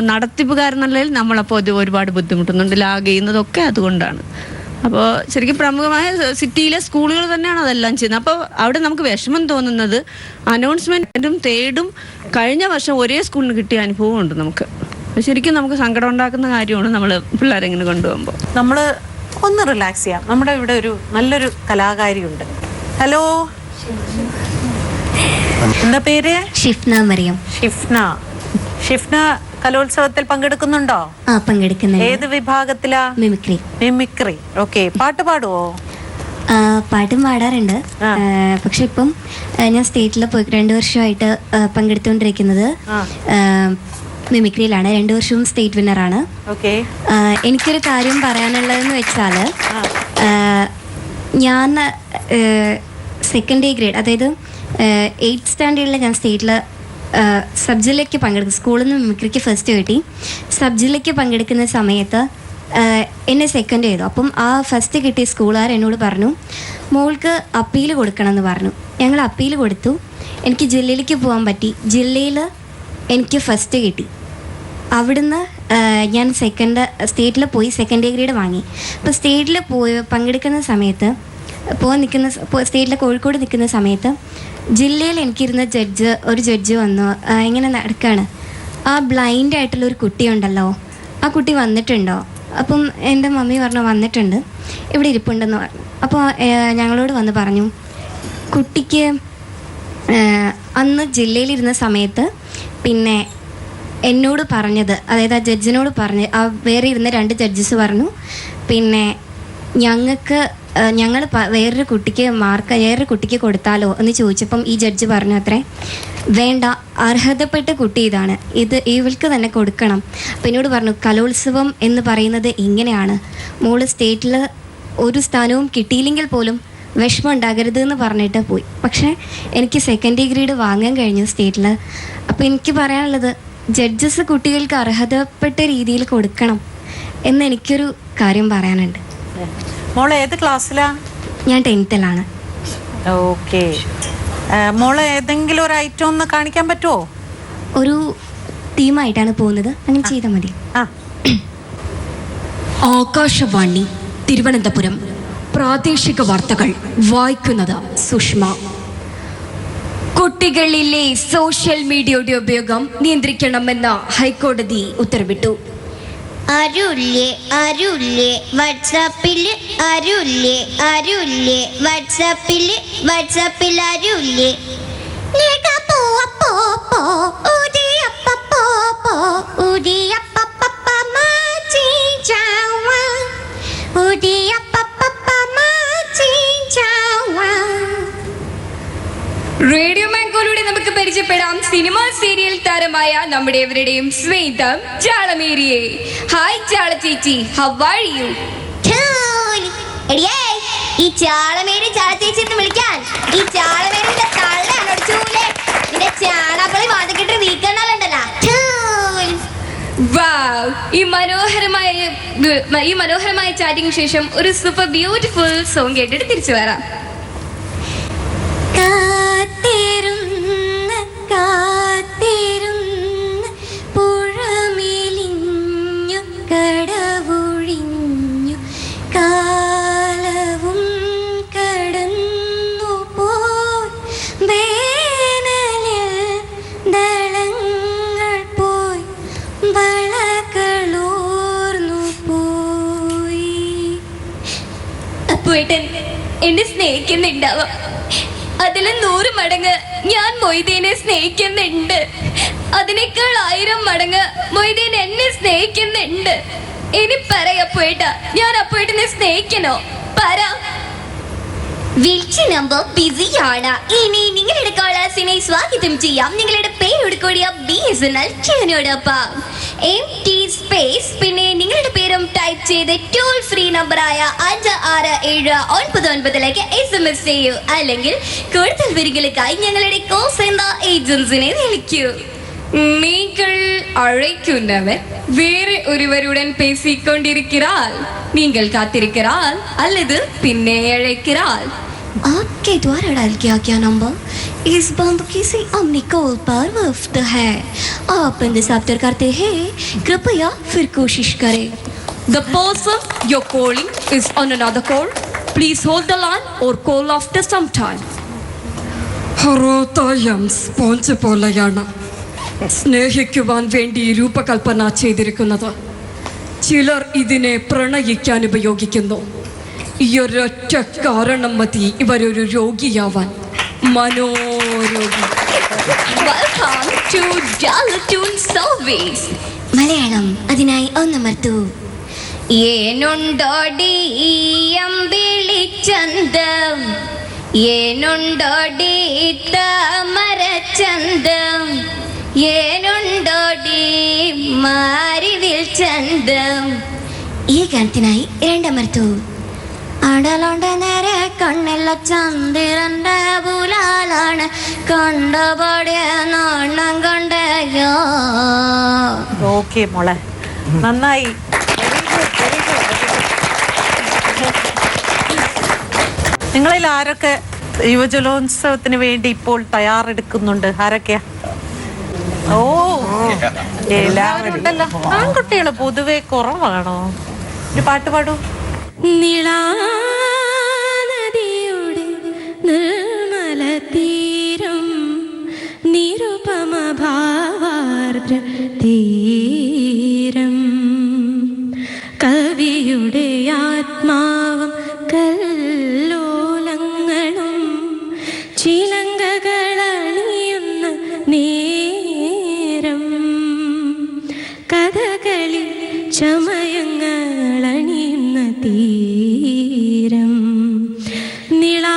നടത്തിപ്പുകാരെന്നുള്ളതിൽ നമ്മളപ്പോൾ ഒരുപാട് ബുദ്ധിമുട്ടുന്നുണ്ട്. ലാഗ് ചെയ്യുന്നതൊക്കെ അതുകൊണ്ടാണ്. അപ്പോൾ ശരിക്കും പ്രമുഖമായ സിറ്റിയിലെ സ്കൂളുകൾ തന്നെയാണ് അതെല്ലാം ചെയ്യുന്നത്. അപ്പോൾ അവിടെ നമുക്ക് വിഷമം തോന്നുന്നത് അനൗൺസ്മെൻറ്റും തേടും കഴിഞ്ഞ വർഷം ഒരേ സ്കൂളിന് കിട്ടിയ അനുഭവമുണ്ട് നമുക്ക്. ശരിക്കും നമുക്ക് സങ്കടം ഉണ്ടാക്കുന്ന കാര്യമാണ് നമ്മൾ പിള്ളേരെങ്ങനെ കൊണ്ടുപോകുമ്പോൾ.
നമ്മൾ ഒന്ന് റിലാക്സ് ചെയ്യാം. നമ്മുടെ ഇവിടെ ഒരു നല്ലൊരു കലാകാരിയുണ്ട്. ഹലോ, എന്താ പേര്?
ഷിഫ്ന മറിയം.
ഷിഫ്ന കലോത്സവത്തിൽ പങ്കെടുക്കുന്നുണ്ടോ?
പങ്കെടുക്കുന്നുണ്ട്.
ഏത് വിഭാഗത്തിലാ? മിമിക്രി. ഓക്കെ. പാട്ട് പാടുവോ?
പാട്ടും പാടാറുണ്ട്. പക്ഷെ ഇപ്പം ഞാൻ സ്റ്റേറ്റിൽ പോയി 2 വർഷമായിട്ട് പങ്കെടുത്തുകൊണ്ടിരിക്കുന്നത് മിമിക്രിയിലാണ്. 2 വർഷവും സ്റ്റേറ്റ് വിന്നറാണ്. എനിക്കൊരു കാര്യം പറയാനുള്ളതെന്ന് വെച്ചാൽ, ഞാൻ സെക്കൻഡ് ഗ്രേഡ്, അതായത് 8th സ്റ്റാൻഡേർഡിൽ ഞാൻ സ്റ്റേറ്റിൽ സബ് ജില്ലയ്ക്ക് പങ്കെടുക്കും. സ്കൂളിൽ നിന്ന് മിമിക്രിക്ക് ഫസ്റ്റ് കിട്ടി. സബ് ജില്ലയ്ക്ക് പങ്കെടുക്കുന്ന സമയത്ത് എന്നെ സെക്കൻഡ് ചെയ്തു. അപ്പം ആ ഫസ്റ്റ് കിട്ടിയ സ്കൂളുകാർ എന്നോട് പറഞ്ഞു മോൾക്ക് അപ്പീൽ കൊടുക്കണം എന്ന് പറഞ്ഞു. ഞങ്ങൾ അപ്പീൽ കൊടുത്തു. എനിക്ക് ജില്ലയിലേക്ക് പോകാൻ പറ്റി. ജില്ലയിൽ എനിക്ക് ഫസ്റ്റ് കിട്ടി. അവിടുന്ന് ഞാൻ സ്റ്റേറ്റിൽ പോയി സെക്കൻഡ് ഗ്രേഡ് വാങ്ങി. അപ്പോൾ സ്റ്റേറ്റിൽ പങ്കെടുക്കുന്ന സമയത്ത് സ്റ്റേറ്റിൽ കോഴിക്കോട് നിൽക്കുന്ന സമയത്ത് ജില്ലയിൽ എനിക്കിരുന്ന ഒരു ജഡ്ജ് വന്നു. ഇങ്ങനെ നടക്കുകയാണ്, ആ ബ്ലൈൻഡ് ആയിട്ടുള്ള ഒരു കുട്ടിയുണ്ടല്ലോ, ആ കുട്ടി വന്നിട്ടുണ്ടോ? അപ്പം എൻ്റെ മമ്മി പറഞ്ഞു വന്നിട്ടുണ്ട്, ഇവിടെ ഇരിപ്പുണ്ടെന്ന് പറഞ്ഞു. അപ്പോൾ ഞങ്ങളോട് വന്ന് പറഞ്ഞു കുട്ടിക്ക് അന്ന് ജില്ലയിലിരുന്ന സമയത്ത് പിന്നെ എന്നോട് പറഞ്ഞത്, അതായത് ആ ജഡ്ജിനോട് പറഞ്ഞ്, ആ വേറെ ഇരുന്ന 2 ജഡ്ജസ് പറഞ്ഞു പിന്നെ ഞങ്ങൾ വേറൊരു കുട്ടിക്ക് കൊടുത്താലോ എന്ന് ചോദിച്ചപ്പം ഈ ജഡ്ജ് പറഞ്ഞു അത്രേ വേണ്ട, അർഹതപ്പെട്ട കുട്ടി ഇതാണ്, ഇവൾക്ക് തന്നെ കൊടുക്കണം. അപ്പം എന്നോട് പറഞ്ഞു കലോത്സവം എന്ന് പറയുന്നത് ഇങ്ങനെയാണ്, മോള് സ്റ്റേറ്റിൽ ഒരു സ്ഥാനവും കിട്ടിയില്ലെങ്കിൽ പോലും വിഷമം ഉണ്ടാകരുത് എന്ന് പറഞ്ഞിട്ട് പോയി. പക്ഷേ എനിക്ക് സെക്കൻഡ് ഗ്രേഡ് വാങ്ങാൻ കഴിഞ്ഞു സ്റ്റേറ്റിൽ. അപ്പോൾ എനിക്ക് പറയാനുള്ളത് ജഡ്ജസ് കുട്ടികൾക്ക് അർഹതപ്പെട്ട രീതിയിൽ കൊടുക്കണം എന്ന് എനിക്കൊരു കാര്യം പറയാനുണ്ട്.
മോളെ ഏത് ക്ലാസ്സിലാ?
ഞാൻ 10th-ലാണ്.
ഓക്കെ. മോളെ ഏതെങ്കിലും ഒരു ഐറ്റം ഒന്ന് കാണിക്കാൻ പറ്റുമോ?
ഒരു തീമായിട്ടാണ് പോകുന്നത്, അങ്ങനെ ചെയ്താൽ മതി.
ആകാശവാണി തിരുവനന്തപുരം പ്രാദേശിക വാർത്തകൾ വായിക്കുന്നത് സുഷ്മ. കുട്ടികളിലെ സോഷ്യൽ മീഡിയയുടെ ഉപയോഗം നിയന്ത്രിക്കണമെന്ന് ഹൈക്കോടതി ഉത്തരവിട്ടു.
ആരുല്ലേ വാട്സാപ്പിൽ ആരുല്ലേ വാട്സാപ്പിൽ ആരുല്ലേ
റേഡിയോ മാംഗോയിലൂടെ നമുക്ക് പരിചയപ്പെടാം സിനിമ സീരിയൽ താരമായ നമ്മുടെ എവരുടെയും സ്വന്തം ചാളമേരിയെ. ഹായ് ചാള ചേച്ചി, ഹൗ ആർ യു?
ഈ ചാളമേരി ചാള ചേച്ചി എന്ന് വിളിക്കാൻ ഈ ചാളമേരിന്റെ തള്ളാണോടിച്ചൂലേ നിന്റെ ചാണാപ്പളി വാതിക്കിട്ട് വീക്കണല്ലോ.
ഈ മനോഹരമായ ചാറ്റിംഗ് ശേഷം ഒരു സൂപ്പർ ബ്യൂട്ടിഫുൾ സോങ് കേട്ടിട്ട് തിരിച്ചു വരാം.
കാത്തിരുന്ന് പുഴമേലിഞ്ഞു കടവൊഴിഞ്ഞു കാലവും കടന്നു പോയി വേനലിൽ ദളങ്ങൾ പോയി വളകളോർന്നു പോയി.
അപ്പുവേട്ടൻ എന്നെ സ്നേഹിക്കുന്നുണ്ടാവാം, അതിലും 100 മടങ്ങ് ഞാൻ മൊയ്തീനെ സ്നേഹിക്കുന്നുണ്ട്. അതിനേക്കാൾ 1000 മടങ്ങ് മൊയ്തീൻ എന്നെ സ്നേഹിക്കുന്നുണ്ട്. ഇനി പറയപ്പോയിട്ടാ ഞാൻ അപ്പോയിട്ടിനെ സ്നേഹിക്കണോ? പറ.
വിളിച്ച നമ്പർ ബിസിയാണ്. ഇനി നിങ്ങളുടെ കോളേഴ്സിനെ സ്വാഗതം ചെയ്യാം. നിങ്ങളുടെ പേരോട് കൂടിയ BSNL ചാനലോടൊപ്പം MT സ്പേസ് പിന്നെ നിങ്ങളുടെ പേരും ടൈപ്പ് ചെയ്ത് ടോൾ ഫ്രീ നമ്പറായ 5679 SMS ചെയ്യൂ. അല്ലെങ്കിൽ കൂടുതൽ വിവരങ്ങൾക്കായി ഞങ്ങളുടെ കോൾ സെന്റർ ഏജൻസിനെ വിളിക്കൂ.
നിങ്ങൾ അழைക്കുന്നവർ വേറെ ഒരുവരുடன் பேசிக்கொண்டிருக்கிறாள். நீங்கள் காத்திருக்கிறாள் அல்லது பின்னே அழைக்கிறாள்.
आपके द्वारा डायल किया गया नंबर इस बंद किसी अन्य कॉल पर वफ्त है. आप इंतजार करते हैं, कृपया फिर कोशिश करें.
The person you're calling is on another call. Please hold the line or call after some time.
ഹൃദയം സ്പോഞ്ച് പോലെയാണ് സ്നേഹിക്കുവാൻ വേണ്ടി രൂപകൽപ്പന ചെയ്തിരിക്കുന്നത്. ചിലർ ഇതിനെ പ്രണയിക്കാൻ ഉപയോഗിക്കുന്നു. ഈ ഒരൊറ്റ കാരണം മതി ഇവരൊരു രോഗിയാവാൻ. മനോരോഗി.
Welcome to Jalatoon Service.
Malayalam അതിനായി ഒന്നമർത്തു.
ഏനുണ്ടോടി അമ്പിളിച്ചന്തം, ഏനുണ്ടോടി താമരച്ചന്തം, ഏനുണ്ടോടി മാരിവിൽ ചന്തം.
ഈ ഗാനത്തിനായി 2 അമർത്തു. അടലോണ്ട നേരെ കണ്ണില്ല ചന്ദ്രന്റെ പുലാലാണ് കണ്ടപാടിയ നാണം കണ്ടയോ.
ഓക്കെ മോളെ, നന്നായി. നിങ്ങളിൽ ആരൊക്കെ യുവജലോത്സവത്തിന് വേണ്ടി ഇപ്പോൾ തയ്യാറെടുക്കുന്നുണ്ട്? ആരൊക്കെയാ? ഓ, എല്ലാവരും ഉണ്ടല്ലോ. ആൺകുട്ടികൾ പൊതുവെ കുറവാണോ? ഒരു പാട്ട് പാടൂ.
നിളാനദിയുടെ നിർമ്മല തീരം നിരുപമ ഭാവാർദ്ര തീരം കവിയുടെ ആത്മാവും കല്ലോലങ്ങളും ചിലങ്കകളണിയുന്ന നേരം കഥകളി ചമയങ്ങളണിയുന്ന തീരം നിളാനദിയുടെ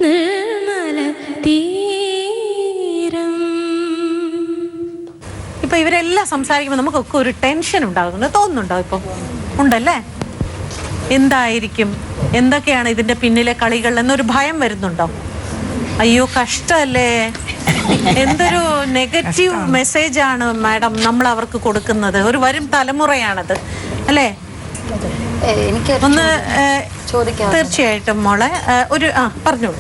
നിർമ്മല
സംസാരിക്കുമ്പോൾ നമുക്കൊക്കെ ഒരു ടെൻഷൻ ഉണ്ടാകുന്നു, തോന്നുന്നുണ്ടോ? ഇപ്പം ഉണ്ടല്ലേ? എന്തായിരിക്കും, എന്തൊക്കെയാണ് ഇതിന്റെ പിന്നിലെ കളികൾ എന്നൊരു ഭയം വരുന്നുണ്ടോ? അയ്യോ കഷ്ടല്ലേ, എന്തൊരു നെഗറ്റീവ് മെസ്സേജ് ആണ് മാഡം നമ്മൾ അവർക്ക് കൊടുക്കുന്നത്. ഒരു വരും തലമുറയാണത് അല്ലേ? ഒന്ന് തീർച്ചയായിട്ടും മോളെ ഒരു പറഞ്ഞോളൂ.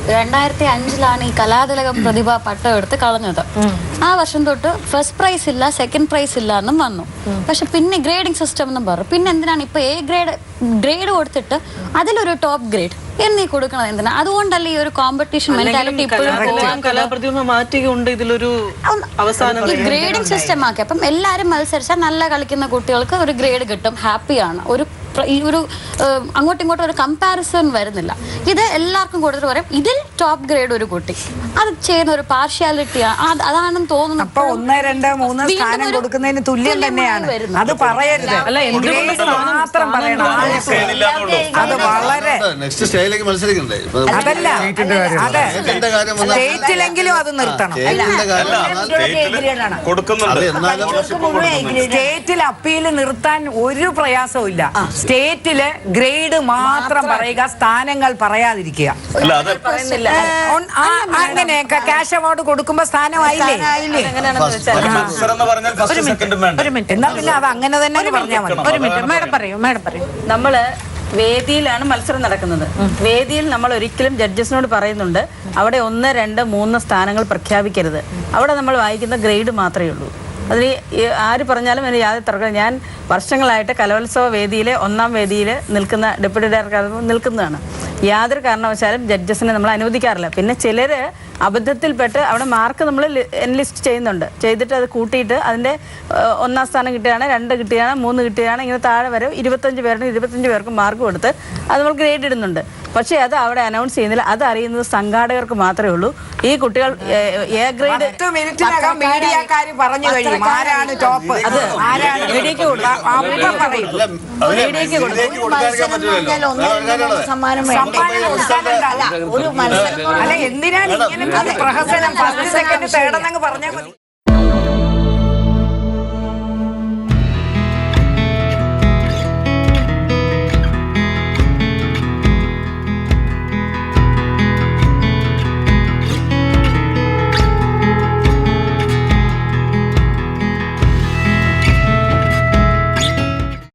2005 ഈ കലാതിലകം പ്രതിഭ പട്ടം എടുത്ത് കളഞ്ഞത്. ആ വർഷം തൊട്ട് ഫസ്റ്റ് പ്രൈസ് ഇല്ല, സെക്കൻഡ് പ്രൈസ് ഇല്ല എന്നും വന്നു. പക്ഷെ പിന്നെ ഗ്രേഡിംഗ് സിസ്റ്റം എന്നും പറഞ്ഞു. പിന്നെ എന്തിനാണ് ഇപ്പൊ ഗ്രേഡ് കൊടുത്തിട്ട് അതിലൊരു ടോപ്പ് ഗ്രേഡ് എന്നീ കൊടുക്കണത് എന്തിനാ? അതുകൊണ്ടല്ലേ ഈ ഒരു കോമ്പറ്റീഷൻ മെന്റാലിറ്റി ഇപ്പോഴും
കലാപ്രതിഭ മാറ്റിക്കൊണ്ട് ഇതിലൊരു അവസാനം
ഗ്രേഡിംഗ് സിസ്റ്റം ആക്കി. അപ്പം എല്ലാരും മത്സരിച്ചാൽ നല്ല കളിക്കുന്ന കുട്ടികൾക്ക് ഒരു ഗ്രേഡ് കിട്ടും, ഹാപ്പിയാണ്. ഈ ഒരു അങ്ങോട്ടും ഇങ്ങോട്ടും ഒരു കമ്പാരിസൺ വരുന്നില്ല. ഇത് എല്ലാവർക്കും കൊടുത്തിട്ട് പറയും ഇതിൽ ടോപ്പ് ഗ്രേഡ് ഒരു കുട്ടി, അത് ചെയ്യുന്ന ഒരു പാർഷ്യാലിറ്റി അതാണെന്ന് തോന്നുന്നു.
അപ്പൊ 1, 2, 3 സ്ഥാനം കൊടുക്കുന്നതിന് തുല്യം തന്നെയാണ്. അത് പറയരുത്, മാത്രം പറയണം. അത് വളരെ
നെക്സ്റ്റ് സ്റ്റേജിലേക്ക് മത്സരിക്കണ്ടേ?
അതല്ല, അതെ സ്റ്റേറ്റിലെങ്കിലും അത് നിർത്തണം. സ്റ്റേറ്റിൽ അപ്പീൽ നിർത്താൻ ഒരു പ്രയാസവും ഇല്ല. സ്റ്റേറ്റില് ഗ്രേഡ് മാത്രം പറയുക, സ്ഥാനങ്ങൾ പറയാതിരിക്കുക. അങ്ങനെയൊക്കെ ക്യാഷ് അവാർഡ് കൊടുക്കുമ്പോ സ്ഥാനമായില്ലേ? എന്നാ പിന്നെ അത് അങ്ങനെ തന്നെ പറഞ്ഞാൽ മതി.
ഒരു മിനിറ്റ് മാഡം പറയൂ, മാഡം പറയൂ.
നമ്മള് വേദിയിലാണ് മത്സരം നടക്കുന്നത്. വേദിയിൽ നമ്മൾ ഒരിക്കലും ജഡ്ജസിനോട് പറയുന്നുണ്ട് അവിടെ 1, 2, 3 സ്ഥാനങ്ങൾ പ്രഖ്യാപിക്കരുത്. അവിടെ നമ്മൾ വായിക്കുന്ന ഗ്രേഡ് മാത്രമേ ഉള്ളൂ. അതിന് ആര് പറഞ്ഞാലും എനിക്ക് യാതൊരു തർക്കം. ഞാൻ വർഷങ്ങളായിട്ട് കലോത്സവ വേദിയിലെ 1ാം വേദിയിൽ നിൽക്കുന്ന ഡെപ്യൂട്ടി ഡയറക്ടർ നിൽക്കുന്നതാണ്. യാതൊരു കാരണവശാലും ജഡ്ജസിനെ നമ്മൾ അനുവദിക്കാറില്ല. പിന്നെ ചിലർ അബദ്ധത്തിൽപ്പെട്ട് അവിടെ മാർക്ക് നമ്മൾ എൻലിസ്റ്റ് ചെയ്യുന്നുണ്ട്. ചെയ്തിട്ട് അത് കൂട്ടിയിട്ട് അതിൻ്റെ 1ാം സ്ഥാനം കിട്ടുകയാണ്, 2 കിട്ടുകയാണ്, 3 കിട്ടുകയാണ്, ഇങ്ങനെ താഴെ വരെ 25 പേരുണ്ട്. 25 പേർക്ക് മാർക്ക് കൊടുത്ത് അത് നമ്മൾ ഗ്രേഡ് ഇടുന്നുണ്ട്. പക്ഷേ അത് അവിടെ അനൗൺസ് ചെയ്യുന്നില്ല. അത് അറിയുന്നത് സംഘാടകർക്ക് മാത്രമേ ഉള്ളൂ. ഈ കുട്ടികൾ എ ഗ്രേഡ്
മീഡിയക്കാര് പറഞ്ഞു കഴിയും ആരാണ് ടോപ്പ്, അത് ആരാണ് മീഡിയക്ക് കൊടുക്കുക. അല്ല എന്തിനാണ് ഇങ്ങനെ പ്രഹസനം? 10 സെക്കൻഡ് തേടന്നങ്ങ് പറഞ്ഞാൽ മതി.